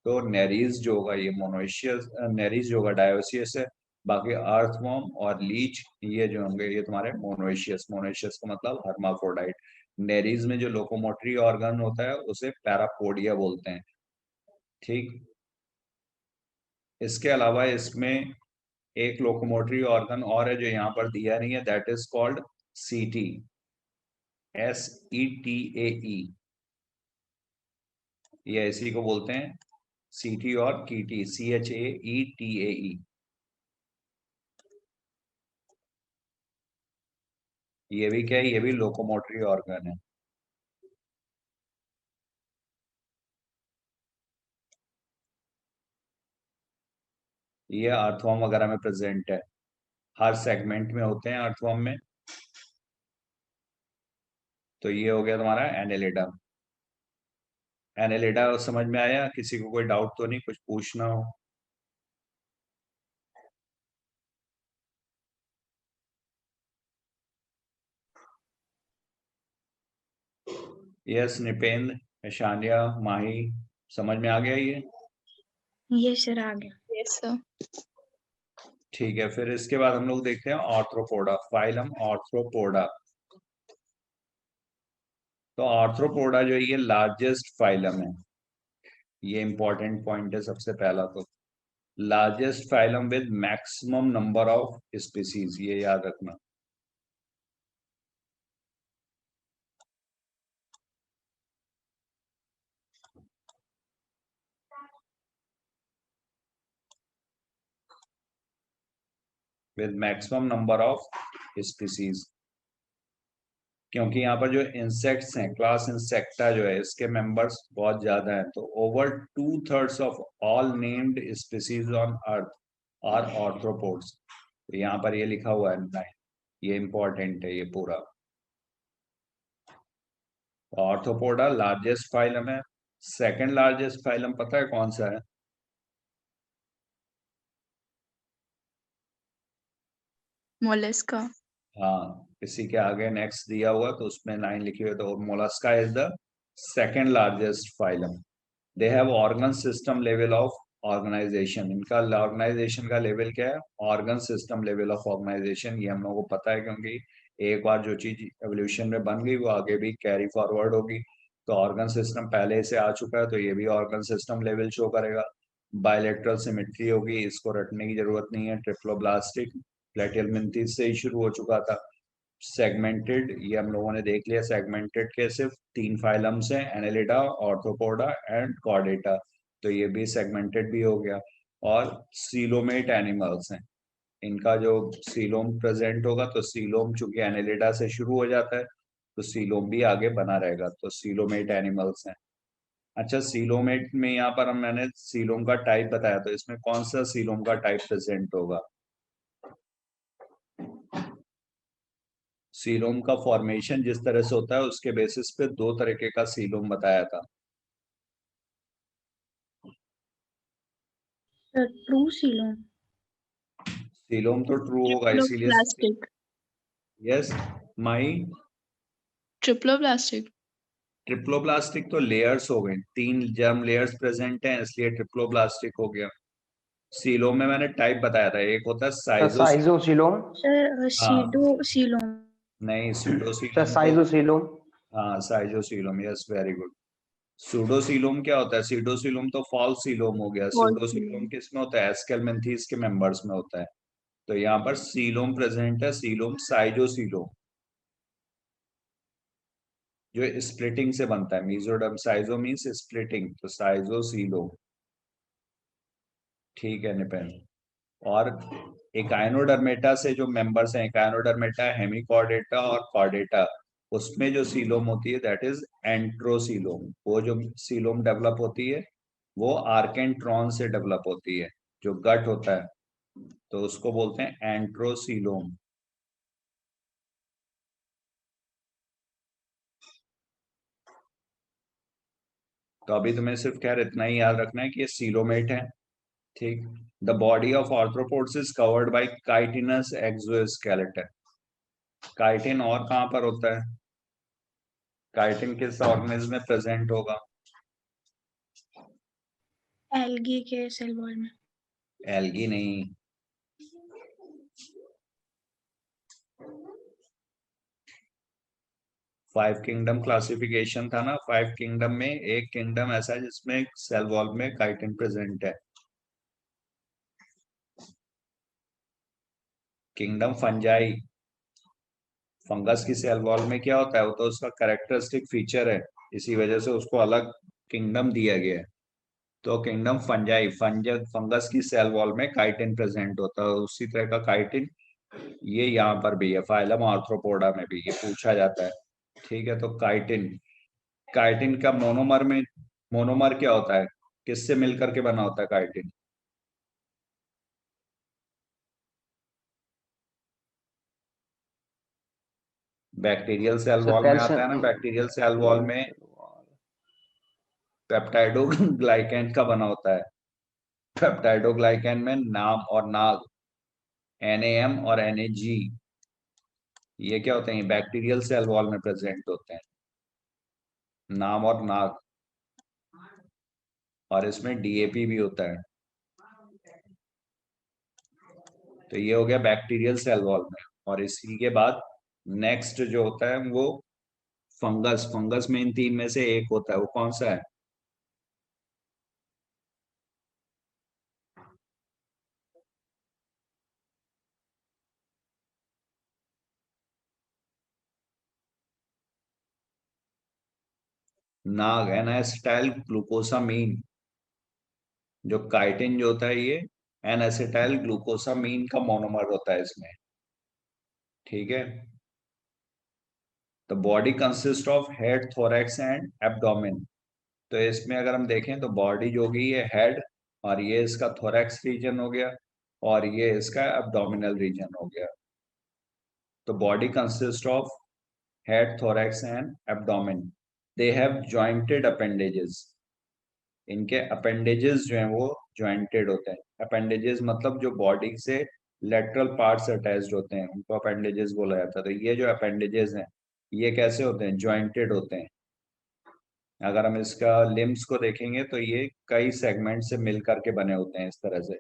तो नेरीज जो होगा ये मोनोइशियस, नेरीज जो होगा डायोशियस है। बाकी अर्थवर्म और लीच ये जो होंगे ये तुम्हारे मोनोइशियस, मोनोइशियस का मतलब हर्माफ्रोडाइट। नेरीज में जो लोकोमोटरी ऑर्गन होता है उसे पैरापोडिया बोलते हैं। ठीक, इसके अलावा इसमें एक लोकोमोटरी ऑर्गन और है जो यहाँ पर दिया नहीं है, दैट इज कॉल्ड सीटी, SETAE, ये इसी को बोलते हैं सीटी और कीटी, CHAETAE। ये भी क्या है, ये भी लोकोमोटरी ऑर्गन है। ये अर्थवर्म वगैरह में प्रेजेंट है, हर सेगमेंट में होते हैं अर्थवर्म में। तो ये हो गया तुम्हारा एनेलिडा। एनेलिडा समझ में आया? किसी को कोई डाउट तो नहीं, कुछ पूछना हो? यस निपेंद्र, ईशानिया, माही, समझ में आ गया ये? ये सर आ गया। Yes sir. ठीक है, फिर इसके बाद हम लोग देखते हैं आर्थ्रोपोडा, फाइलम आर्थ्रोपोडा। तो आर्थ्रोपोडा जो है ये लार्जेस्ट फाइलम है, ये इंपॉर्टेंट पॉइंट है सबसे पहला। तो largest phylum with maximum number of species, ये याद रखना। With maximum number of species, क्योंकि यहाँ पर जो इंसेक्ट्स हैं, क्लास इंसेक्टा जो है, इसके मेंबर्स बहुत ज्यादा हैं। तो over 2/3 of all named species on earth are arthropods. तो यहाँ पर ये लिखा हुआ है, ये इंपॉर्टेंट है ये पूरा। आर्थ्रोपोडा लार्जेस्ट फाइलम है। सेकंड लार्जेस्ट फाइलम पता है कौन सा है? मोलस्का। हाँ, इसी के आगे नेक्स्ट दिया हुआ तो उसमें लाइन लिखी हुई, तो Mollusca is the second largest phylum. They have organ system level of organization. इनका ऑर्गेनाइजेशन का लेवल क्या है? Organ system level of organization. ये हम लोगों को पता है, क्योंकि एक बार जो चीज एवोल्यूशन में बन गई वो आगे भी कैरी फॉरवर्ड होगी। तो ऑर्गन सिस्टम पहले से आ चुका है, तो ये भी ऑर्गन सिस्टम लेवल शो करेगा। बायलैटरल सिमेट्री होगी, इसको रटने की जरूरत नहीं है। ट्रिप्लोब्लास्टिक प्लेटियलमिंथेस से ही शुरू हो चुका था। सेगमेंटेड, ये हम लोगों ने देख लिया। सेगमेंटेड के सिर्फ 3 फाइलम्स हैं, एनेलिडा, ऑर्थ्रोपोडा एंड कॉर्डेटा। तो ये भी सेगमेंटेड भी हो गया। और सीलोमेट एनिमल्स हैं, इनका जो सीलोम प्रेजेंट होगा, तो सीलोम चूंकि एनेलिडा से शुरू हो जाता है, तो सीलोम भी आगे बना रहेगा। तो सीलोमेट एनिमल्स हैं। अच्छा, सीलोमेट में यहाँ पर मैंने सीलोम का टाइप बताया, तो इसमें कौन सा सीलोम का टाइप प्रेजेंट होगा? सीलोम का फॉर्मेशन जिस तरह से होता है उसके बेसिस पे 2 तरीके का सीलोम बताया था। True coelom. सीलोम तो ट्रू होगा, इसीलिए ट्रिप्लोप्लास्टिक। Yes my. ट्रिप्लोप्लास्टिक। ट्रिप्लोप्लास्टिक तो लेयर्स हो गए, 3 जर्म लेयर्स प्रेजेंट हैं, इसलिए ट्रिप्लोप्लास्टिक हो गया। सीलोम में मैंने टाइप बताया था, एक होता है साइजो। साइजोसीलोम। Sir pseudo coelom. नहीं, सूडोसीलोम तो साइजोसीलोम। हाँ, schizocoelom, yes very good. Pseudocoelom क्या होता है? सीडोसीलोम तो फॉल्स सीलोम हो गया। सूडोसीलोम किसमें होता है? एस्केलमेंथीस के मेंबर्स में होता है। तो यहाँ पर सीलोम प्रेजेंट है, सीलोम साइजोसीलोम, जो स्प्लिटिंग से बनता है। मीजोडर्म, साइजो मीन्स स्प्लिटिंग, तो साइजोसीलोम। ठीक है निपेन। और इकाइनोडर्मेटा से जो मेंबर्स हैं, इकाइनोडर्मेटा, हेमिकॉर्डेटा और कॉर्डेटा, उसमें जो सीलोम होती है दैट इज एंट्रोसीलोम। वो जो सीलोम डेवलप होती है वो आर्केंट्रॉन से डेवलप होती है, जो गट होता है, तो उसको बोलते हैं एंट्रोसीलोम। तो अभी तुम्हें सिर्फ खैर इतना ही याद रखना है कि ये सीलोमेट है। ठीक। The body of arthropods is covered by chitinous exoskeleton. Chitin और कहां पर होता है? काइटिन किस ऑर्गेनिज्म में प्रेजेंट होगा? एल्गी के सेल वॉल में। एल्गी नहीं, फाइव किंगडम क्लासिफिकेशन था ना, 5 किंगडम में एक किंगडम ऐसा है जिसमें सेल वॉल में काइटिन प्रेजेंट है। किंगडम फंजाई, फंगस की सेल वॉल में क्या होता है, वो तो उसका कैरेक्टरिस्टिक फीचर है, इसी वजह से उसको अलग किंगडम दिया गया है। तो किंगडम फंजाई, फंगस की सेल वॉल में काइटिन प्रेजेंट होता है, उसी तरह का काइटिन ये यहाँ पर भी है, फाइलम आर्थ्रोपोडा में भी ये पूछा जाता है। ठीक है, तो काइटिन, काइटिन का मोनोमर क्या होता है, किससे मिलकर के बना होता है chitin? Bacterial cell sir wall में आता है ना, कैल्शियम बैक्टीरियल सेल वॉल में पेप्टाइडोग्लाइकेन का बना होता है। पेप्टाइडोग्लाइकेन में नाम और नाग, NAM और NAG, ये क्या होते हैं, बैक्टीरियल सेल वॉल में प्रेजेंट होते हैं, नाम और नाग। और इसमें DAP भी होता है। तो ये हो गया बैक्टीरियल सेल वॉल में। और इसी के बाद नेक्स्ट जो होता है वो फंगस, फंगस में इन तीन में से एक होता है, वो कौन सा है? नाग, एनासिटाइल ग्लूकोसामीन, जो काइटिन जो होता है ये एनासिटाइल ग्लूकोसामीन का मोनोमर होता है इसमें। ठीक है, तो body consist of head, thorax and abdomen. तो इसमें अगर हम देखें तो बॉडी जो होगी ये हेड, और ये इसका थोरैक्स रीजन हो गया, और ये इसका एब्डोमिनल रीजन हो गया। तो body consist of head, thorax and abdomen. They have jointed appendages, इनके अपेंडेजेस जो हैं वो जॉइंटेड होते हैं। अपेंडेजेस मतलब जो बॉडी से लेटरल पार्ट्स अटैच्ड होते हैं, उनको अपेंडेजेस बोला जाता है। तो ये जो अपेंडेजेस हैं ये कैसे होते हैं, जॉइंटेड होते हैं। अगर हम इसका लिम्स को देखेंगे तो ये कई सेगमेंट से मिल करके बने होते हैं इस तरह से।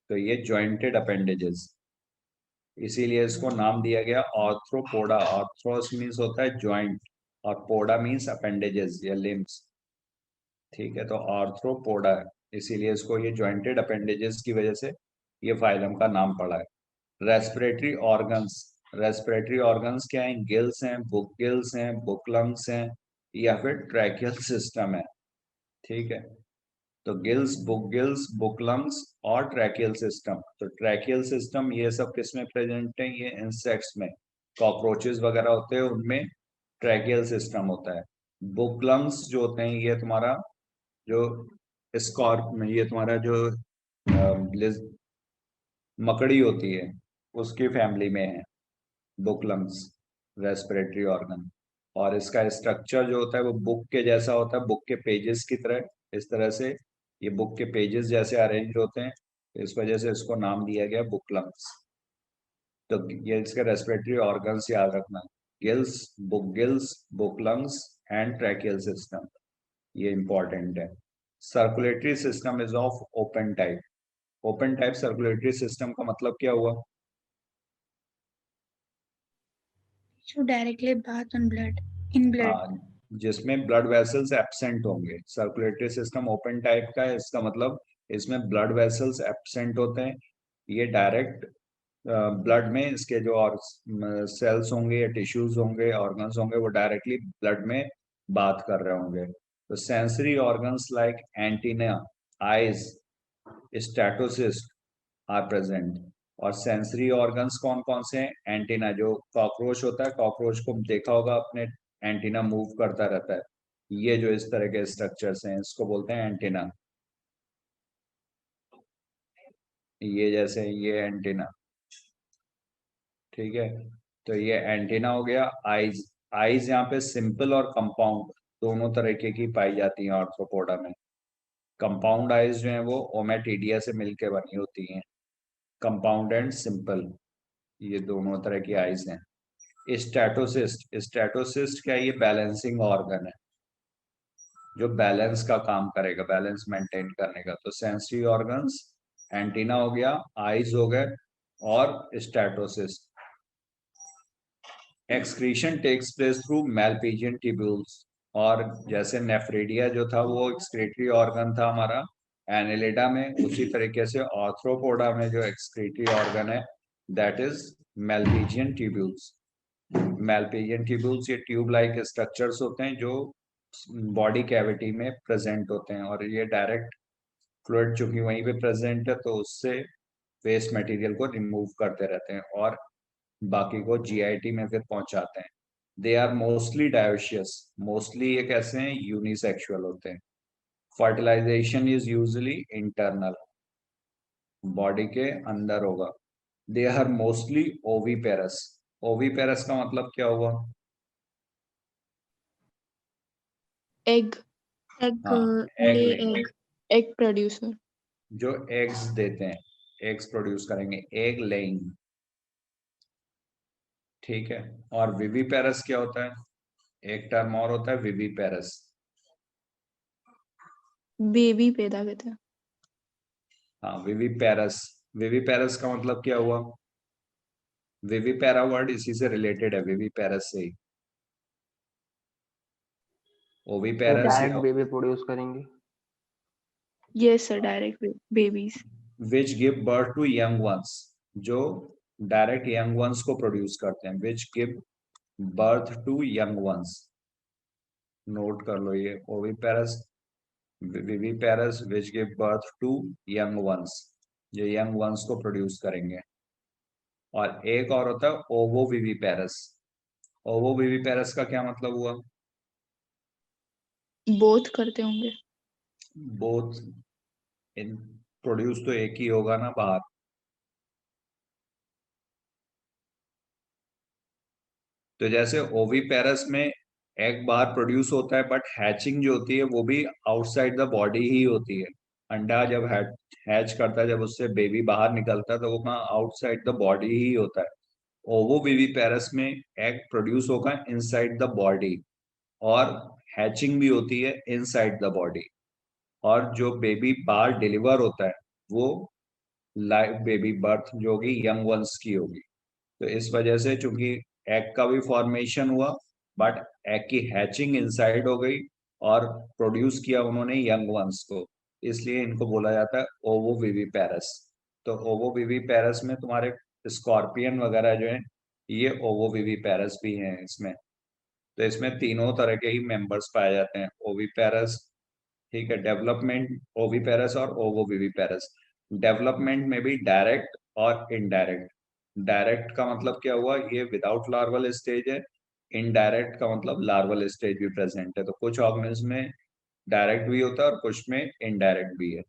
तो ये जॉइंटेड अपेंडेजेस, इसीलिए इसको नाम दिया गया आर्थ्रोपोडा। आर्थ्रोस मीन्स होता है जॉइंट, और पोडा मीन्स अपेंडेजेस या लिम्स। ठीक है, तो आर्थ्रोपोडा है, इसीलिए इसको ये जॉइंटेड अपेंडेजेस की वजह से ये फाइलम का नाम पड़ा है। रेस्पिरेटरी ऑर्गन्स, रेस्पिरेटरी ऑर्गन्स क्या है, गिल्स हैं, बुक गिल्स हैं, बुक लंग्स हैं, या फिर ट्रैकियल सिस्टम है। ठीक है, तो गिल्स, बुक लंग्स और ट्रैकियल सिस्टम। तो ट्रैकियल सिस्टम ये सब किस में प्रेजेंट है, ये इंसेक्ट्स में, कॉकरोचेस वगैरह होते हैं उनमें ट्रैकियल सिस्टम होता है। बुक लंग्स जो होते हैं ये तुम्हारा जो स्कॉर्प में, ये तुम्हारा जो मकड़ी होती है उसकी फैमिली में है बुकलम्स, रेस्पिरेटरी ऑर्गन। और इसका स्ट्रक्चर जो होता है वो बुक के जैसा होता है, बुक के पेजेस की तरह, इस तरह से ये बुक के पेजेस जैसे अरेंज होते हैं, इस वजह से इसको नाम दिया गया बुकलम्स। तो ये इसके रेस्पिरेटरी ऑर्गन्स याद रखना, gills, book lungs and tracheal system, ये इंपॉर्टेंट है। Circulatory system is of open type. Open type circulatory system का मतलब क्या हुआ? So directly bath on blood, in blood. जिसमें ब्लड वेसल्स एब्सेंट होंगे, सर्कुलेटरी सिस्टम ओपन टाइप का है, इसका मतलब इसमें ब्लड वेसल्स एब्सेंट होते हैं। ये डायरेक्ट ब्लड में इसके जो और सेल्स होंगे या टिश्यूज होंगे, ऑर्गन्स होंगे, वो डायरेक्टली ब्लड में बात कर रहे होंगे। तो sensory organs like antenna, eyes, statocyst are present. और सेंसरी ऑर्गन्स कौन कौन से हैं? एंटीना, जो कॉकरोच होता है, कॉकरोच को देखा होगा अपने, एंटीना मूव करता रहता है, ये जो इस तरह के स्ट्रक्चर्स हैं इसको बोलते हैं एंटीना। ये जैसे ये एंटीना, ठीक है, तो ये एंटीना हो गया। आईज, आईज यहाँ पे सिंपल और कंपाउंड दोनों तरीके की पाई जाती हैं आर्थ्रोपोडा में। कंपाउंड आईज जो है वो ओमेटिडिया से मिलके बनी होती हैं, कंपाउंड एंड सिंपल, ये दोनों तरह की आईज हैं। स्टैटोसिस्ट, स्टैटोसिस्ट क्या है, ये बैलेंसिंग ऑर्गन है जो बैलेंस का काम करेगा, बैलेंस मेंटेन करने का। तो सेंसरी ऑर्गन्स, एंटीना हो गया, आईज हो गए, और statocyst. Excretion takes place through malpighian tubules. और जैसे नेफ्रेडिया जो था वो एक्सक्रीटरी ऑर्गन था हमारा एनेलिडा में, उसी तरीके से आर्थ्रोपोडा में जो एक्सक्रीटरी ऑर्गन है दैट इज मेलपिजियन ट्यूब्यूल्स। मेलपिजियन ट्यूब्यूल्स ये ट्यूब लाइक स्ट्रक्चर्स होते हैं जो बॉडी कैविटी में प्रेजेंट होते हैं, और ये डायरेक्ट फ्लूइड चूंकि वहीं पे प्रेजेंट है तो उससे वेस्ट मटेरियल को रिमूव करते रहते हैं और बाकी को जीआईटी में फिर पहुंचाते हैं। They are mostly dioecious, mostly ये कैसे हैं, यूनिसेक्सुअल होते हैं। Fertilization is usually internal, body के अंदर होगा। They are mostly oviparous. Oviparous का मतलब क्या हुआ? एग एग हाँ, ले egg laying। Egg egg producer. जो एग्स देते हैं, एग्स प्रोड्यूस करेंगे, एग लेइंग। ठीक है। और विविपेरस क्या होता है? एक टर्म और होता है विविपेरस। बेबी पैदा करते हैं। हाँ, विविपेरस। विविपेरस का मतलब क्या हुआ? विविपेरा वर्ड इसी से रिलेटेड है, विविपेरस से ही। ओविपेरस डायरेक्ट या बेबी प्रोड्यूस करेंगे। Yes sir, direct babies. Which give birth to young ones, जो डायरेक्ट यंग वंस को प्रोड्यूस करते हैं। Which give birth to young ones, note कर लो ये। Oviparous, viviparous, which give birth to young ones, जो young ones को produce करेंगे। और एक और होता है ओवोविविपेरस। ओवोविविपेरस का क्या मतलब हुआ? बोथ करते होंगे। बोथ इन, प्रोड्यूस तो एक ही होगा ना बाहर। तो जैसे ओविपेरस में एग बाहर प्रोड्यूस होता है, बट हैचिंग जो होती है वो भी आउटसाइड द बॉडी ही होती है। अंडा जब हैच करता है, जब उससे बेबी बाहर निकलता है, तो वो कहाँ, आउटसाइड द बॉडी ही होता है। ओवोविविपेरस में एग प्रोड्यूस होगा इनसाइड द बॉडी, और हैचिंग भी होती है इनसाइड द बॉडी। और जो बेबी बाहर डिलीवर होता है वो लाइव बेबी बर्थ जो होगी यंग वंस की होगी। तो इस वजह से चूंकि एग का भी फॉर्मेशन हुआ, बट एग की हैचिंग इनसाइड हो गई और प्रोड्यूस किया उन्होंने यंग वंस को, इसलिए इनको बोला जाता है ओवोविविपेरस। तो ओवोविविपेरस में तुम्हारे स्कॉर्पियन वगैरह जो है, ये ओवोविविपेरस भी हैं इसमें। तो इसमें तीनों तरह के ही मेंबर्स पाए जाते हैं, ओविपेरस, ठीक है, डेवलपमेंट ओविपेरस और ओवोविविपेरस। डेवलपमेंट में भी डायरेक्ट और इनडायरेक्ट। डायरेक्ट का मतलब क्या हुआ, ये विदाउट लार्वल स्टेज है। इनडायरेक्ट का मतलब लार्वल स्टेज भी प्रेजेंट है। तो कुछ ऑर्गेनिज्म में डायरेक्ट भी होता है और कुछ में इनडायरेक्ट भी है।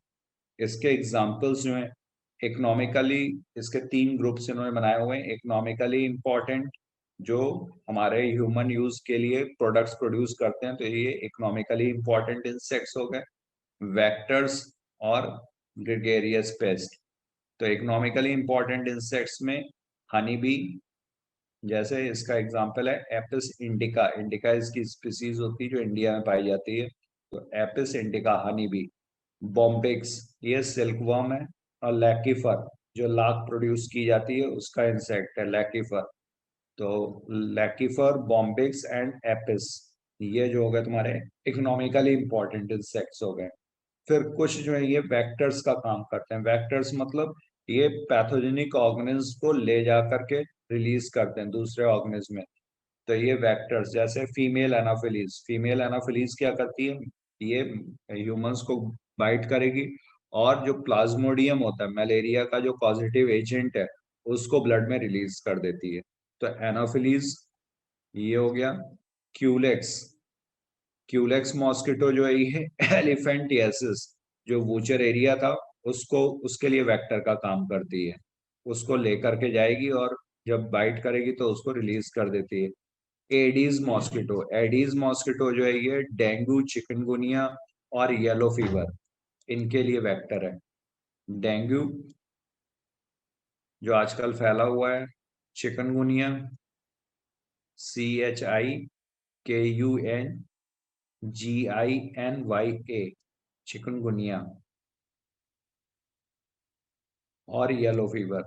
इसके एग्जाम्पल्स जो हैं, इकोनॉमिकली, इसके तीन ग्रुप्स इन्होंने बनाए हुए हैं। इकोनॉमिकली इंपॉर्टेंट, जो हमारे ह्यूमन यूज के लिए प्रोडक्ट्स प्रोड्यूस करते हैं, तो ये इकोनॉमिकली इंपॉर्टेंट इंसेक्ट्स हो गए। वेक्टर्स और ग्रेगेरियस पेस्ट। तो इकोनॉमिकली इंपॉर्टेंट इंसेक्ट्स में हनी बी, जैसे इसका एग्जांपल है एपिस इंडिका। इंडिका इसकी स्पीसीज होती है जो इंडिया में पाई जाती है, तो Apis indica honey bee. Bombyx, ये सिल्क वर्म है। और लैकीफर, जो लाख प्रोड्यूस की जाती है उसका इंसेक्ट है लैकीफर। तो लैकीफर, बॉम्बिक्स एंड एपिस, ये जो हो गए तुम्हारे इकोनॉमिकली इंपॉर्टेंट इंसेक्ट्स हो गए। फिर कुछ जो है ये वेक्टर्स का काम करते हैं। वेक्टर्स मतलब ये पैथोजेनिक ऑर्गेनिज्म को ले जा करके रिलीज करते हैं दूसरे ऑर्गेनिज्म में। तो ये वेक्टर्स, जैसे फीमेल एनाफिलीज। फीमेल एनाफिलीज क्या करती है, ये ह्यूमंस को बाइट करेगी, और जो प्लाज्मोडियम होता है, मलेरिया का जो पॉजिटिव एजेंट है, उसको ब्लड में रिलीज कर देती है। तो एनाफिलीज ये हो गया। क्यूलेक्स, क्यूलेक्स मॉस्किटो जो है ये एलिफेंटिएसिस, जो वूचर एरिया था उसको, उसके लिए वेक्टर का काम करती है। उसको लेकर के जाएगी और जब बाइट करेगी तो उसको रिलीज कर देती है। एडीज मॉस्किटो, एडीज मॉस्किटो जो है ये डेंगू, चिकनगुनिया और येलो फीवर, इनके लिए वेक्टर है। डेंगू जो आजकल फैला हुआ है, चिकनगुनिया CHIKUNGINYA, चिकनगुनिया, और येलो फीवर।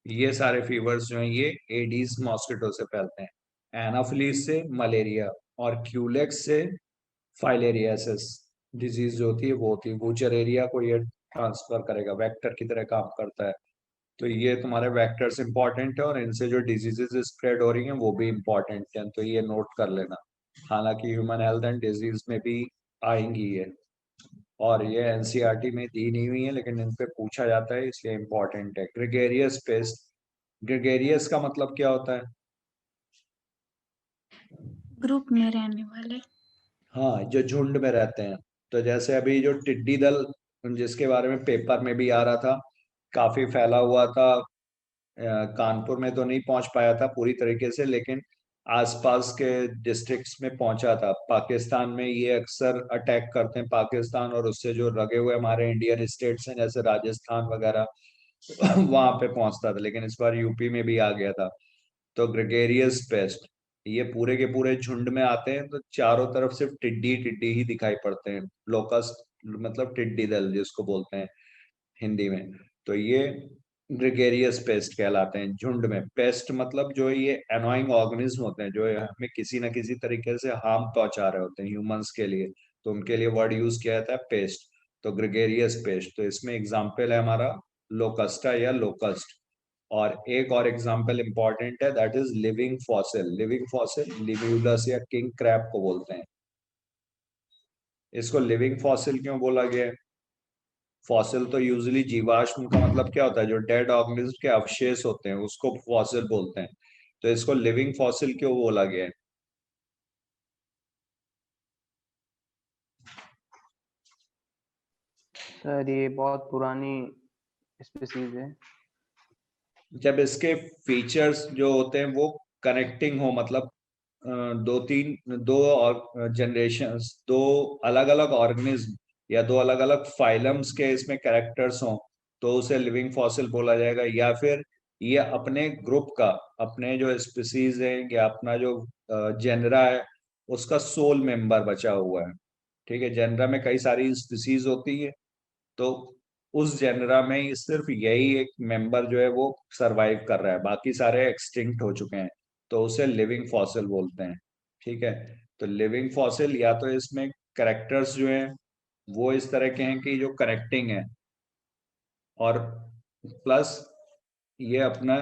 ये सारे फीवर्स जो हैं ये एडीज मॉस्किटो से फैलते हैं। एनाफिलीज से मलेरिया, और क्यूलेक्स से फाइलेरियासिस। डिजीज जो होती है वो होती है, वूचर एरिया को ये ट्रांसफर करेगा, वेक्टर की तरह काम करता है। तो ये तुम्हारे वेक्टर्स इंपॉर्टेंट है, और इनसे जो डिजीजेस स्प्रेड हो रही हैं वो भी इंपॉर्टेंट है, तो ये नोट कर लेना। हालांकि ह्यूमन हेल्थ एंड डिजीज में भी आएंगी ये, और ये एनसीईआरटी में दी नहीं हुई है, लेकिन इन पे पूछा जाता है इसलिए इम्पोर्टेंट है। ग्रेगेरियस पेस्ट, ग्रेगेरियस का मतलब क्या होता है? ग्रुप में रहने वाले। हाँ, जो झुंड में रहते हैं। तो जैसे अभी जो टिड्डी दल, जिसके बारे में पेपर में भी आ रहा था, काफी फैला हुआ था। कानपुर में तो नहीं पहुंच पाया था पूरी तरीके से, लेकिन आसपास के डिस्ट्रिक्ट्स में पहुंचा था। पाकिस्तान में ये अक्सर अटैक करते हैं, पाकिस्तान और उससे जो लगे हुए हमारे इंडियन स्टेट्स हैं जैसे राजस्थान वगैरह, वहां पे पहुंचता था, लेकिन इस बार यूपी में भी आ गया था। तो ग्रेगेरियस पेस्ट, ये पूरे के पूरे झुंड में आते हैं, तो चारों तरफ सिर्फ टिड्डी टिड्डी ही दिखाई पड़ते हैं। लोकस्ट मतलब टिड्डी दल जिसको बोलते हैं हिंदी में। तो ये ग्रेगेरियस पेस्ट कहलाते हैं। झुंड में पेस्ट मतलब जो ये एनोइंग ऑर्गेनिज्म होते हैं, जो हमें किसी ना किसी तरीके से हार्म पहुंचा रहे होते हैं ह्यूमंस के लिए, तो उनके लिए वर्ड यूज किया जाता है पेस्ट। तो ग्रेगेरियस पेस्ट, तो इसमें एग्जाम्पल है हमारा लोकस्टा या लोकस्ट। और एक और एग्जाम्पल इंपॉर्टेंट है, that is living fossil. Living fossil Limulus या किंग क्रैब को बोलते हैं। इसको लिविंग फॉसिल क्यों बोला गया है? फॉसिल तो यूजुअली जीवाश्म का मतलब क्या होता है, जो डेड ऑर्गेनिज्म के अवशेष होते हैं उसको फॉसिल बोलते हैं। तो इसको लिविंग फॉसिल क्यों बोला गया है? सर ये बहुत पुरानी स्पीसीज है। जब इसके फीचर्स जो होते हैं वो कनेक्टिंग हो, मतलब दो और जनरेशंस, दो अलग अलग ऑर्गेनिज्म या दो अलग अलग फाइलम्स के इसमें कैरेक्टर्स हों, तो उसे लिविंग फॉसिल बोला जाएगा। या फिर ये अपने ग्रुप का, अपने जो स्पीसीज है या अपना जो जेनरा है उसका सोल मेंबर बचा हुआ है। ठीक है, जेनरा में कई सारी स्पीसीज होती है, तो उस जेनरा में ही सिर्फ यही एक मेंबर जो है वो सरवाइव कर रहा है, बाकी सारे एक्सटिंक्ट हो चुके हैं, तो उसे लिविंग फॉसिल बोलते हैं। ठीक है, तो लिविंग फॉसिल या तो इसमें करेक्टर्स जो हैं वो इस तरह के हैं कि जो कनेक्टिंग है, और प्लस ये अपना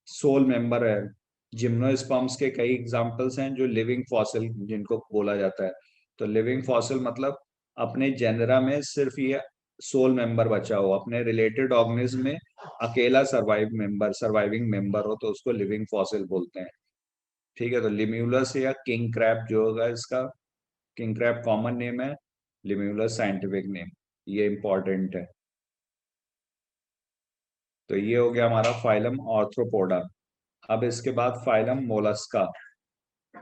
सोल मेंबर है। जिम्नोस्पर्म्स के कई एग्जांपल्स हैं जो लिविंग फॉसिल जिनको बोला जाता है। तो लिविंग फॉसिल मतलब अपने जेनरा में सिर्फ ये सोल मेंबर बचा हो, अपने रिलेटेड ऑर्गेनिज्म में अकेला सर्वाइविंग मेंबर हो, तो उसको लिविंग फॉसिल बोलते हैं। ठीक है, तो लिम्यूलस या किंग क्रैब जो होगा इसका, किंग क्रैब कॉमन नेम है, लिम्यूलस साइंटिफिक नेम, ये इंपॉर्टेंट है। तो ये हो गया हमारा फाइलम आर्थ्रोपोडा। अब इसके बाद फाइलम मोलस्का।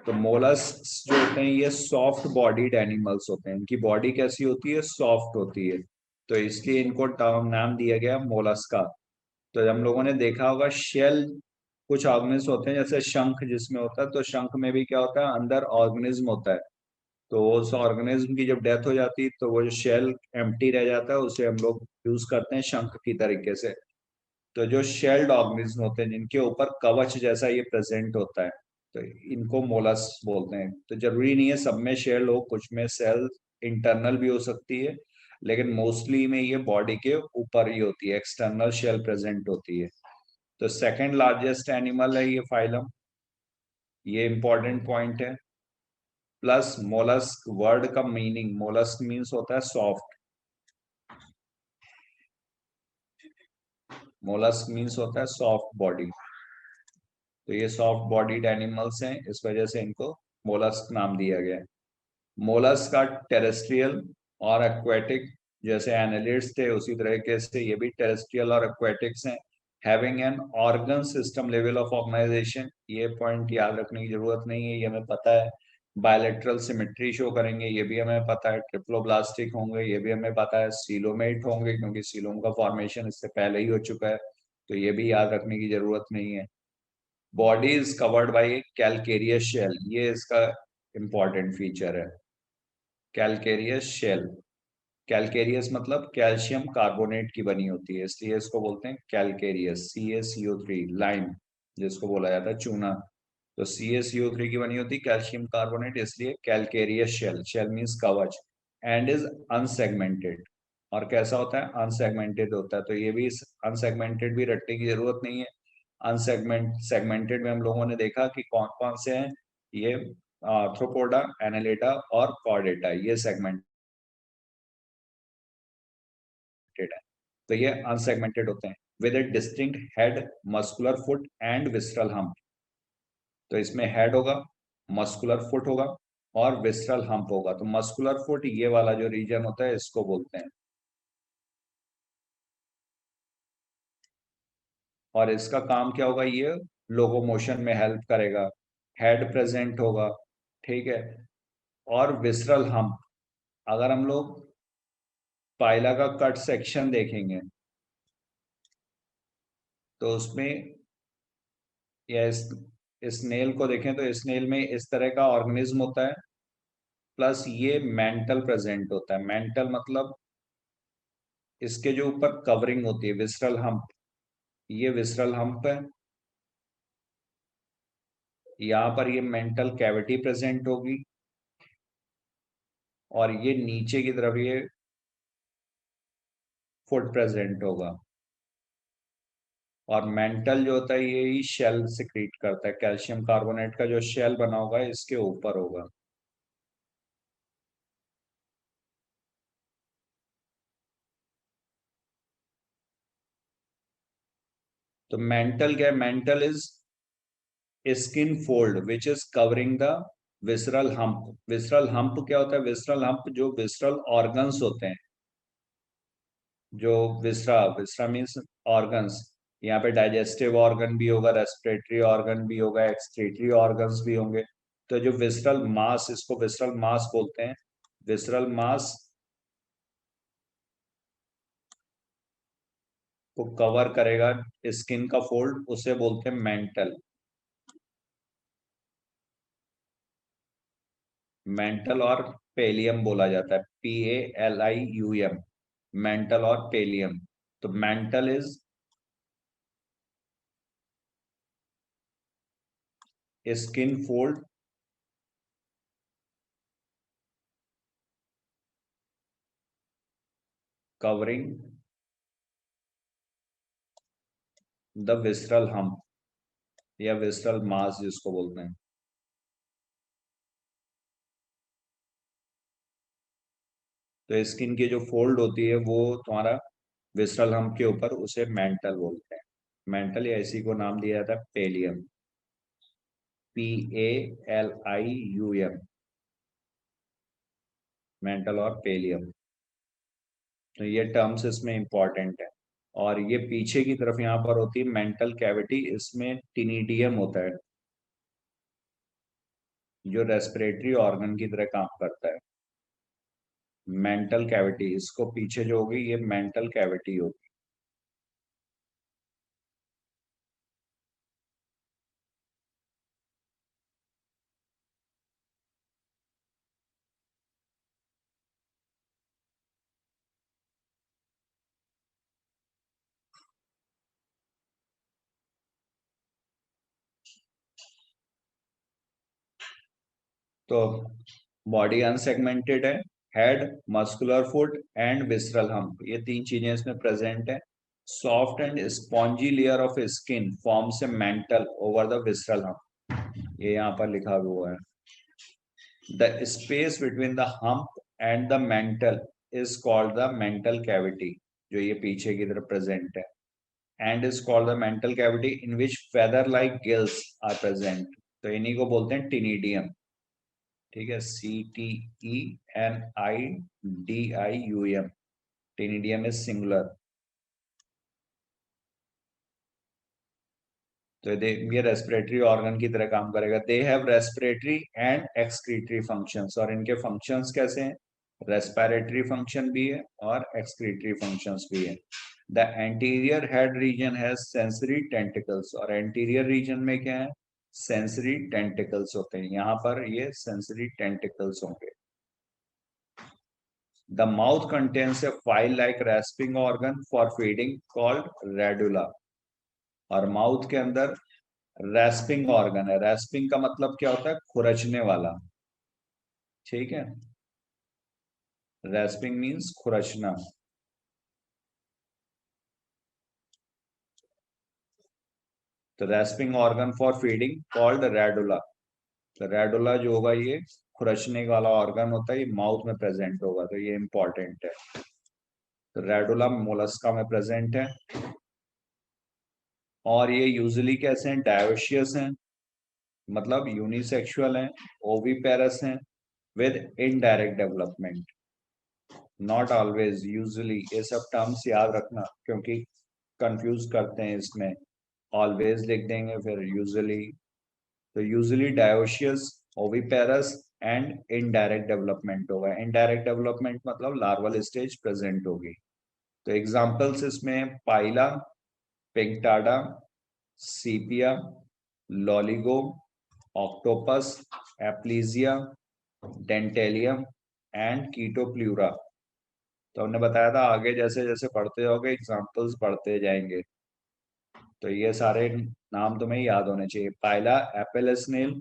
तो मोलस्क जो होते हैं ये सॉफ्ट बॉडीड एनिमल्स होते हैं, इनकी बॉडी कैसी होती है, सॉफ्ट होती है, तो इसलिए इनको टर्म नाम दिया गया मोलस्का। तो हम लोगों ने देखा होगा शेल, कुछ ऑर्गेनिज्म होते हैं जैसे शंख जिसमें होता है, तो शंख में भी क्या होता है, अंदर ऑर्गेनिज्म होता है। तो उस ऑर्गेनिज्म की जब डेथ हो जाती है तो वो जो शेल एम्प्टी रह जाता है उसे हम लोग यूज करते हैं शंख की तरीके से। तो जो शेल्ड ऑर्गेनिज्म होते हैं जिनके ऊपर कवच जैसा ये प्रेजेंट होता है, तो इनको मोलस्क बोलते हैं। तो जरूरी नहीं है सब में शेल हो, कुछ में सेल इंटरनल भी हो सकती है, लेकिन मोस्टली में ये बॉडी के ऊपर ही होती है, एक्सटर्नल शेल प्रेजेंट होती है। तो सेकंड लार्जेस्ट एनिमल है ये फाइलम, ये इंपॉर्टेंट पॉइंट है। प्लस मोलस्क वर्ड का मीनिंग, मोलस्क मीन्स होता है सॉफ्ट, मोलस्क मीन्स होता है सॉफ्ट बॉडी। तो ये सॉफ्ट बॉडीड एनिमल्स हैं, इस वजह से इनको मोलस्क नाम दिया गया है। मोलस्क का टेरेस्ट्रियल और एक्वेटिक, जैसे एनालिड्स थे उसी तरीके से ये भी टेरेस्ट्रियल और एक्वेटिक्स हैं। Having an organ system level of organization, ये पॉइंट याद रखने की जरूरत नहीं है, ये हमें पता है। बायोलेटरल सिमेट्री शो करेंगे, ये भी हमें पता है। ट्रिप्लोब्लास्टिक होंगे, ये भी हमें पता है। सीलोमेट होंगे क्योंकि सीलोम का फॉर्मेशन इससे पहले ही हो चुका है, तो ये भी याद रखने की जरूरत नहीं है। Body is covered by a calcareous shell, ये इसका इंपॉर्टेंट फीचर है, कैलकेरियस शेल। कैलकेरियस मतलब कैल्शियम कार्बोनेट की बनी होती है, इसलिए इसको बोलते हैं कैलकेरियस। CaCO3 लाइम जिसको बोला जाता है चूना, तो CaCO3 की बनी होती है कैल्शियम कार्बोनेट, इसलिए कैलकेरियस शेल। शेल मीन्स कवच। And is unsegmented. और कैसा होता है? अनसेगमेंटेड होता है। तो ये भी अनसेगमेंटेड भी रटने की जरूरत नहीं है। सेगमेंटेड में हम लोगों ने देखा कि कौन कौन से हैं, ये आर्थ्रोपोडा, एनालेटा और कॉर्डेटा, ये सेगमेंटेड है। तो ये अनसेगमेंटेड होते हैं with A distinct head, muscular foot and विस्ट्रल hump. तो इसमें हेड होगा, मस्कुलर फुट होगा और विस्ट्रल हम्प होगा। तो मस्कुलर फुट ये वाला जो रीजन होता है इसको बोलते हैं, और इसका काम क्या होगा? ये लोकोमोशन में हेल्प करेगा। हेड प्रेजेंट होगा, ठीक है। और विसरल हम्प, अगर हम लोग पाइला का कट सेक्शन देखेंगे तो उसमें, या स्नेल को देखें तो स्नेल में इस तरह का ऑर्गेनिज्म होता है, प्लस ये मेंटल प्रेजेंट होता है। मेंटल मतलब इसके जो ऊपर कवरिंग होती है, विसरल हम्प, ये विसरल हम्प है। यहाँ पर ये मेंटल कैविटी प्रेजेंट होगी, और ये नीचे की तरफ ये फुट प्रेजेंट होगा। और मेंटल जो होता है ये ही शेल सिक्रीट करता है, कैल्शियम कार्बोनेट का जो शेल बना होगा इसके ऊपर होगा। तो मेंटल क्या है? Mental is skin fold which is covering the visceral hump. Visceral hump क्या होता है? विसरल हम्प जो विसरल ऑर्गन्स होते हैं, जो विसरा, विसरा मीन्स ऑर्गन्स, यहाँ पे डाइजेस्टिव ऑर्गन भी होगा, रेस्पिरेटरी ऑर्गन भी होगा, एक्सक्रीटरी ऑर्गन्स भी होंगे। तो जो विसरल मास, इसको विसरल मास बोलते हैं। विसरल मास को कवर करेगा स्किन का फोल्ड, उसे बोलते हैं मेंटल। मेंटल और पेलियम बोला जाता है, PALIUM, मेंटल और पेलियम। तो mental is skin fold covering the visceral hump, या विसरल मास जिसको बोलते हैं। तो स्किन की जो फोल्ड होती है वो तुम्हारा विसरल हम्प के ऊपर, उसे मेंटल बोलते हैं। मेंटल, या इसी को नाम दिया जाता है पेलियम, PALIUM, मेंटल और पेलियम। तो ये टर्म्स इसमें इंपॉर्टेंट है। और ये पीछे की तरफ यहाँ पर होती है मेंटल कैविटी, इसमें टिनिडियम होता है जो रेस्पिरेटरी ऑर्गन की तरह काम करता है। मेंटल कैविटी, इसको पीछे जो होगी ये मेंटल कैविटी होगी। तो बॉडी अनसेगमेंटेड है, head, muscular foot and visceral hump, ये तीन चीजें इसमें प्रेजेंट है। Soft and spongy layer of skin forms a mantle over the visceral hump, ये यहाँ पर लिखा हुआ है। The space between the hump and the mantle is called the mantle cavity, जो ये पीछे की तरफ प्रेजेंट है, and is called the mantle cavity in which feather like gills are present. तो इन्हीं को बोलते हैं टिनिडियम, ठीक है, CTENIDIUM, टिनिडियम इज सिंगुलर। तो ये रेस्पिरेटरी ऑर्गन की तरह काम करेगा। They have respiratory and excretory functions, और इनके फंक्शंस कैसे हैं? रेस्पिरेटरी फंक्शन भी है और एक्सक्रीटरी फंक्शंस भी है। The anterior head region has sensory tentacles, और एंटीरियर रीजन में क्या है? सेंसरी टेंटिकल्स होते हैं, यहाँ पर ये सेंसरी टेंटिकल्स होंगे। The mouth contains a file-like rasping organ for feeding called radula, और माउथ के अंदर रैस्पिंग ऑर्गन है। रैस्पिंग का मतलब क्या होता है? खुरचने वाला, ठीक है। रेस्पिंग मीन्स खुरचना। तो rasping organ for feeding called radula. तो रेडुला जो होगा ये खुरचने वाला ऑर्गन होता है, ये माउथ में प्रेजेंट होगा, तो ये इंपॉर्टेंट है। तो रेडुला मोलस्का में प्रेजेंट है और ये यूजुअली कैसे हैं, डायोशियस हैं, मतलब यूनिसेक्सुअल हैं, ओविपेरस हैं with indirect development, not always, usually. ये सब टर्म्स याद रखना क्योंकि कंफ्यूज करते हैं इसमें, ऑलवेज लिख देंगे फिर यूजुअली। तो usually dioecious, oviparous and indirect development होगा। इनडायरेक्ट डेवलपमेंट मतलब लार्वल स्टेज प्रेजेंट होगी। तो एग्जांपल्स इसमें पाइला, Pinctada, sepia, लॉलिगो, octopus, एप्लीजिया, Dentalium and कीटोप्ल्यूरा। तो हमने बताया था आगे जैसे जैसे पढ़ते जाओगे एग्जांपल्स बढ़ते जाएंगे, तो ये सारे नाम तुम्हें याद होने चाहिए। Pila apple snail,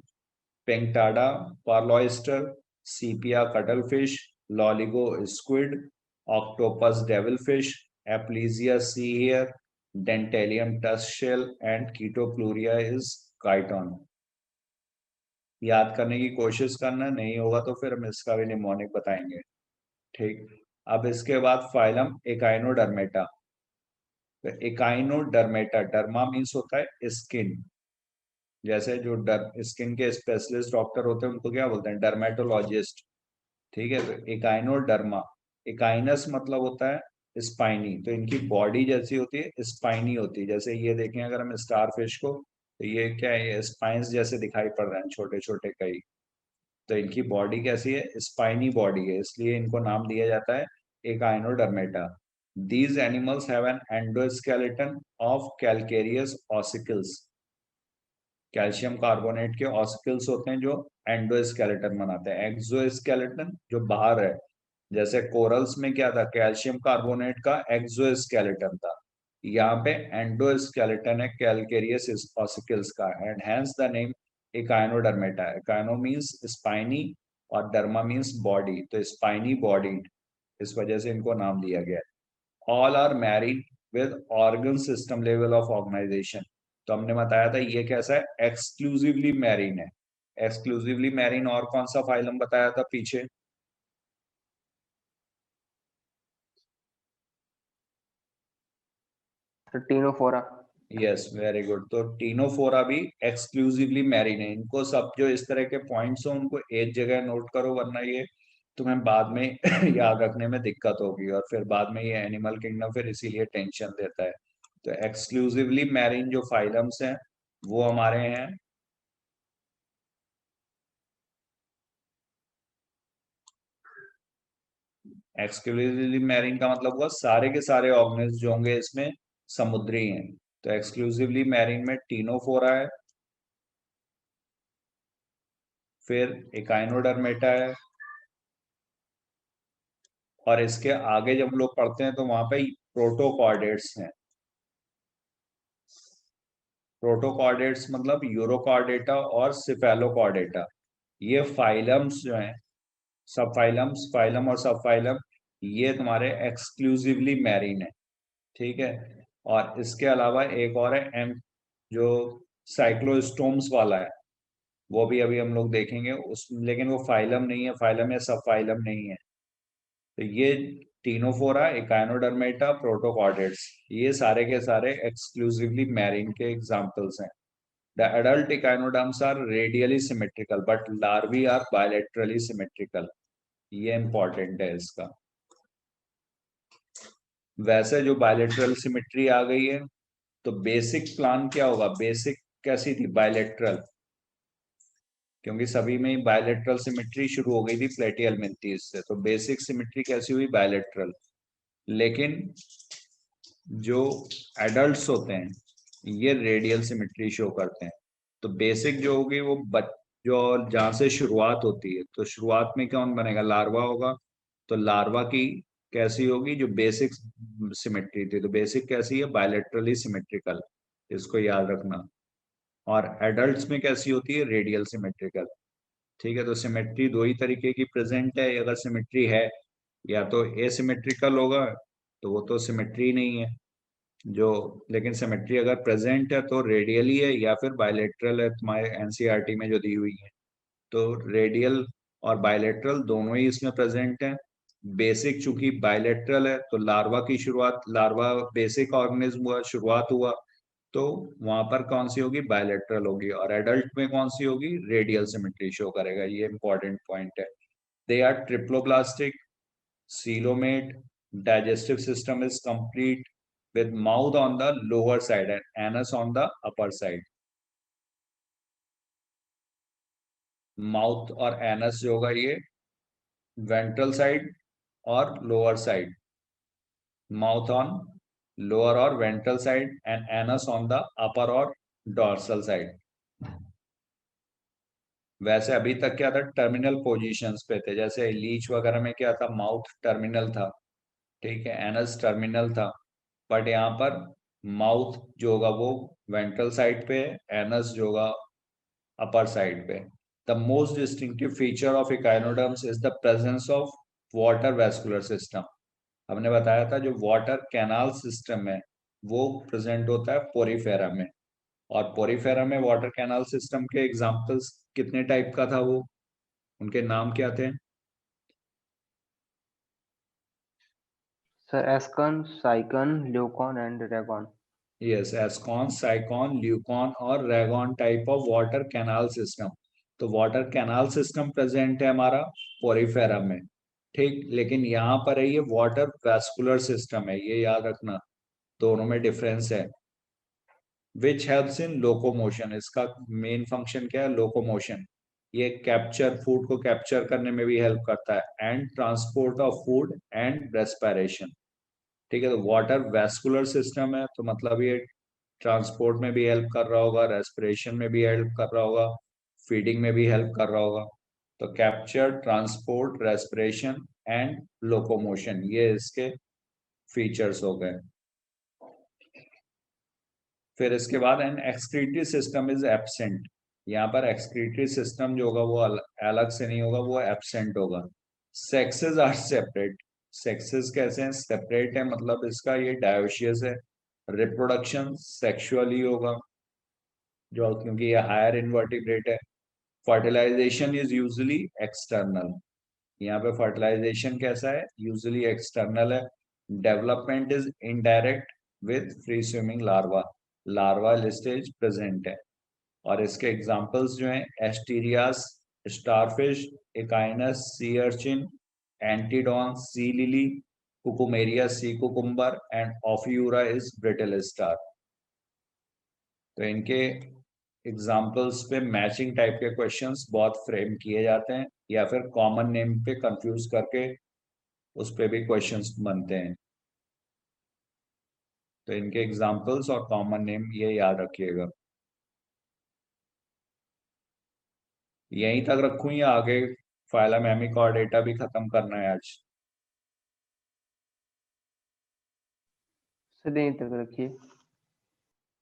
pinctada pearl oyster, sepia cuttlefish, loligo squid, octopus devilfish, aplysia sea hare, dentalium tusk shell and chaetopleura is chiton. याद करने की कोशिश करना, नहीं होगा तो फिर हम इसका भी निमोनिक बताएंगे। ठीक, अब इसके बाद फाइलम एकाइनोडर्मेटा। तो एकाइनोडर्मेटा, डर्मा मीन्स होता है स्किन, जैसे जो स्किन के स्पेशलिस्ट डॉक्टर होते हैं उनको क्या बोलते हैं, डर्मेटोलॉजिस्ट। ठीक है, तो एकाइनोडर्मा, एकाइनस मतलब होता है स्पाइनी, तो इनकी बॉडी जैसी होती है, स्पाइनी होती है। जैसे ये देखें अगर हम स्टार फिश को, तो ये क्या है, ये स्पाइंस जैसे दिखाई पड़ रहे हैं, छोटे छोटे कई। तो इनकी बॉडी कैसी है, स्पाइनी बॉडी है, इसलिए इनको नाम दिया जाता है echinodermata. These animals have an endoskeleton of calcareous ossicles. Calcium carbonate के ऑसिकल्स होते हैं जो एंडोस्केलेटन बनाते हैं। एक्सोस्केलेटन जो बाहर है, जैसे कोरल्स में क्या था, कैल्शियम कार्बोनेट का एक्सोस्केलेटन था, यहाँ पे एंडोस्केलेटन है कैलकेरियस ऑसिकल्स का, and hence the name echinodermata. Echino means spiny और डर्मा मींस बॉडी, तो स्पाइनी बॉडी, इस वजह से इनको नाम दिया गया। All are marine with organ system level of organisation. तो हमने बताया था ये कैसा है, एक्सक्लूसिवली मैरीन है। एक्सक्लूसिवली मैरीन और कौन सा फाइलम बताया था पीछे, टीनोफोरा। Yes very good. तो टीनोफोरा भी एक्सक्लूसिवली मैरीन है। इनको सब जो इस तरह के पॉइंट्स हो उनको एक जगह नोट करो, वरना ये तुम्हें बाद में याद रखने में दिक्कत होगी, और फिर बाद में ये एनिमल किंगडम फिर इसीलिए टेंशन देता है। तो एक्सक्लूसिवली मैरीन जो फाइलम्स हैं वो हमारे हैं एक्सक्लूसिवली मैरीन का मतलब हुआ सारे के सारे ऑर्गेनिज्म जो होंगे इसमें समुद्री हैं। तो एक्सक्लूसिवली मैरीन में टीनोफोरा है, फिर एकाइनोडर्मेटा है, और इसके आगे जब लोग पढ़ते हैं तो वहां पे प्रोटोकॉर्डेट्स हैं। प्रोटोकॉर्डेट्स मतलब यूरोकॉर्डेटा और सिफेलोकॉर्डेटा, ये फाइलम्स जो हैं, सब फाइलम्स, फाइलम और सब फाइलम, ये तुम्हारे एक्सक्लूसिवली मैरीन है। ठीक है, और इसके अलावा एक और है एम, जो साइक्लोस्टोम्स वाला है, वो भी अभी हम लोग देखेंगे उस, लेकिन वो फाइलम नहीं है, फाइलम या सब फाइलम नहीं है। तो ये टीनोफोरा, एकाइनोडर्मेटा, प्रोटोकॉर्डेट्स, ये सारे के सारे एक्सक्लूसिवली मैरीन के एग्जांपल्स हैं। The adult echinoderms are radially symmetrical but larvae are bilaterally symmetrical. ये इंपॉर्टेंट है इसका। वैसे जो बायलैटरल सिमेट्री आ गई है, तो बेसिक प्लान क्या होगा, बेसिक कैसी थी, बायलैटरल, क्योंकि सभी में बायलैटरल सिमेट्री शुरू हो गई थी प्लेटियल मिल्टीज से, तो बेसिक सिमेट्री कैसी हुई, बायलैटरल। लेकिन जो एडल्ट्स होते हैं ये रेडियल सिमेट्री शो करते हैं। तो बेसिक जो होगी वो जो जहां से शुरुआत होती है, तो शुरुआत में कौन बनेगा, लार्वा होगा। तो लार्वा की कैसी होगी, जो बेसिक सिमेट्री थी, तो बेसिक कैसी है, बायलैटरली सिमेट्रिकल, इसको याद रखना। और एडल्ट्स में कैसी होती है, रेडियल सिमेट्रिकल। ठीक है, तो सिमेट्री दो ही तरीके की प्रेजेंट है, अगर सिमेट्री है या तो एसिमेट्रिकल होगा तो वो तो सिमेट्री नहीं है जो, लेकिन सिमेट्री अगर प्रेजेंट है तो रेडियली है या फिर बायलेटरल है, तुम्हारे एनसीईआरटी में जो दी हुई है। तो रेडियल और बायलेटरल दोनों ही इसमें प्रेजेंट है। बेसिक चूंकि बायलेटरल है तो लार्वा की शुरुआत, लार्वा बेसिक ऑर्गेनिज्म हुआ, शुरुआत हुआ, तो वहां पर कौन सी होगी, बायलेटरल होगी। और एडल्ट में कौन सी होगी, रेडियल सिमेट्री शो करेगा। ये इंपॉर्टेंट पॉइंट है। They are triploblastic, coelomate, digestive system is complete with mouth on the lower side and anus on the upper side. Mouth और एनस जो होगा ये वेंट्रल साइड और lower side, mouth on lower और ventral side and anus on the upper और dorsal side. वैसे अभी तक क्या था, टर्मिनल पोजीशंस पे थे, जैसे लीच वगैरह में क्या था, माउथ टर्मिनल था, ठीक है, एनस टर्मिनल था, बट यहाँ पर माउथ जो होगा वो वेंट्रल साइड पे, एनस जो होगा अपर साइड पे। The most distinctive feature of echinoderms is the presence of water vascular system. हमने बताया था जो वाटर कैनाल सिस्टम है वो प्रेजेंट होता है पोरीफेरा में। और पोरीफेरा में वाटर कैनाल सिस्टम के एग्जांपल्स कितने टाइप का था, वो उनके नाम क्या थे? Sir ascon, sycon, leucon and rhagon. Yes, ascon, sycon, leucon और rhagon type of water canal system. तो वाटर कैनाल सिस्टम प्रेजेंट है हमारा पोरीफेरा में, ठीक। लेकिन यहाँ पर है ये वाटर वेस्कुलर सिस्टम है, ये याद रखना, दोनों में डिफरेंस है। विच हेल्प्स इन लोकोमोशन, इसका मेन फंक्शन क्या है, लोकोमोशन। ये कैप्चर, फूड को कैप्चर करने में भी हेल्प करता है, and transport of food and respiration, ठीक है। तो वाटर वेस्कुलर सिस्टम है तो मतलब ये ट्रांसपोर्ट में भी हेल्प कर रहा होगा, रेस्पिरेशन में भी हेल्प कर रहा होगा, फीडिंग में भी हेल्प कर रहा होगा। तो capture, transport, respiration and locomotion, ये इसके फीचर्स हो गए। फिर इसके बाद an excretory system is absent. यहाँ पर एक्सक्रीटरी सिस्टम जो होगा वो अलग से नहीं होगा, वो एब्सेंट होगा। सेक्सेस आर सेपरेट, सेक्सेस कैसे हैं, सेपरेट है, मतलब इसका ये डायोशियस है। रिप्रोडक्शन सेक्सुअली होगा जो, क्योंकि ये हायर इनवर्टिब्रेट है। फर्टिलाइजेशन इज यूजुअली एक्सटर्नल, यहाँ पे फर्टिलाइजेशन कैसा है, यूजुअली एक्सटर्नल है। Development is indirect with free swimming larva, larval stage present है। और इसके एग्जांपल्स जो हैं, asterias, starfish, echinus, sea urchin, antedon, sea lily, cucumaria, sea cucumber and ophiura is brittle star. तो इनके एग्जाम्पल्स पे मैचिंग टाइप के क्वेश्चंस बहुत फ्रेम किए जाते हैं, या फिर कॉमन नेम पे कंफ्यूज करके उस पे भी क्वेश्चंस बनते हैं। तो इनके एग्जाम्पल्स और कॉमन नेम ये याद रखिएगा। यहीं तक रखूं या आगे फाइलम और डेटा भी खत्म करना है आज? सर यहीं तक रखिए।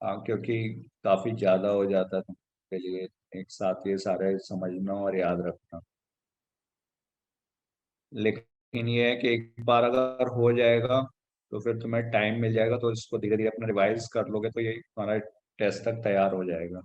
हाँ, क्योंकि काफी ज्यादा हो जाता था के लिए एक साथ ये सारे समझना और याद रखना। लेकिन ये है कि एक बार अगर हो जाएगा तो फिर तुम्हें टाइम मिल जाएगा, तो इसको धीरे धीरे अपना रिवाइज कर लोगे तो ये तुम्हारा टेस्ट तक तैयार हो जाएगा।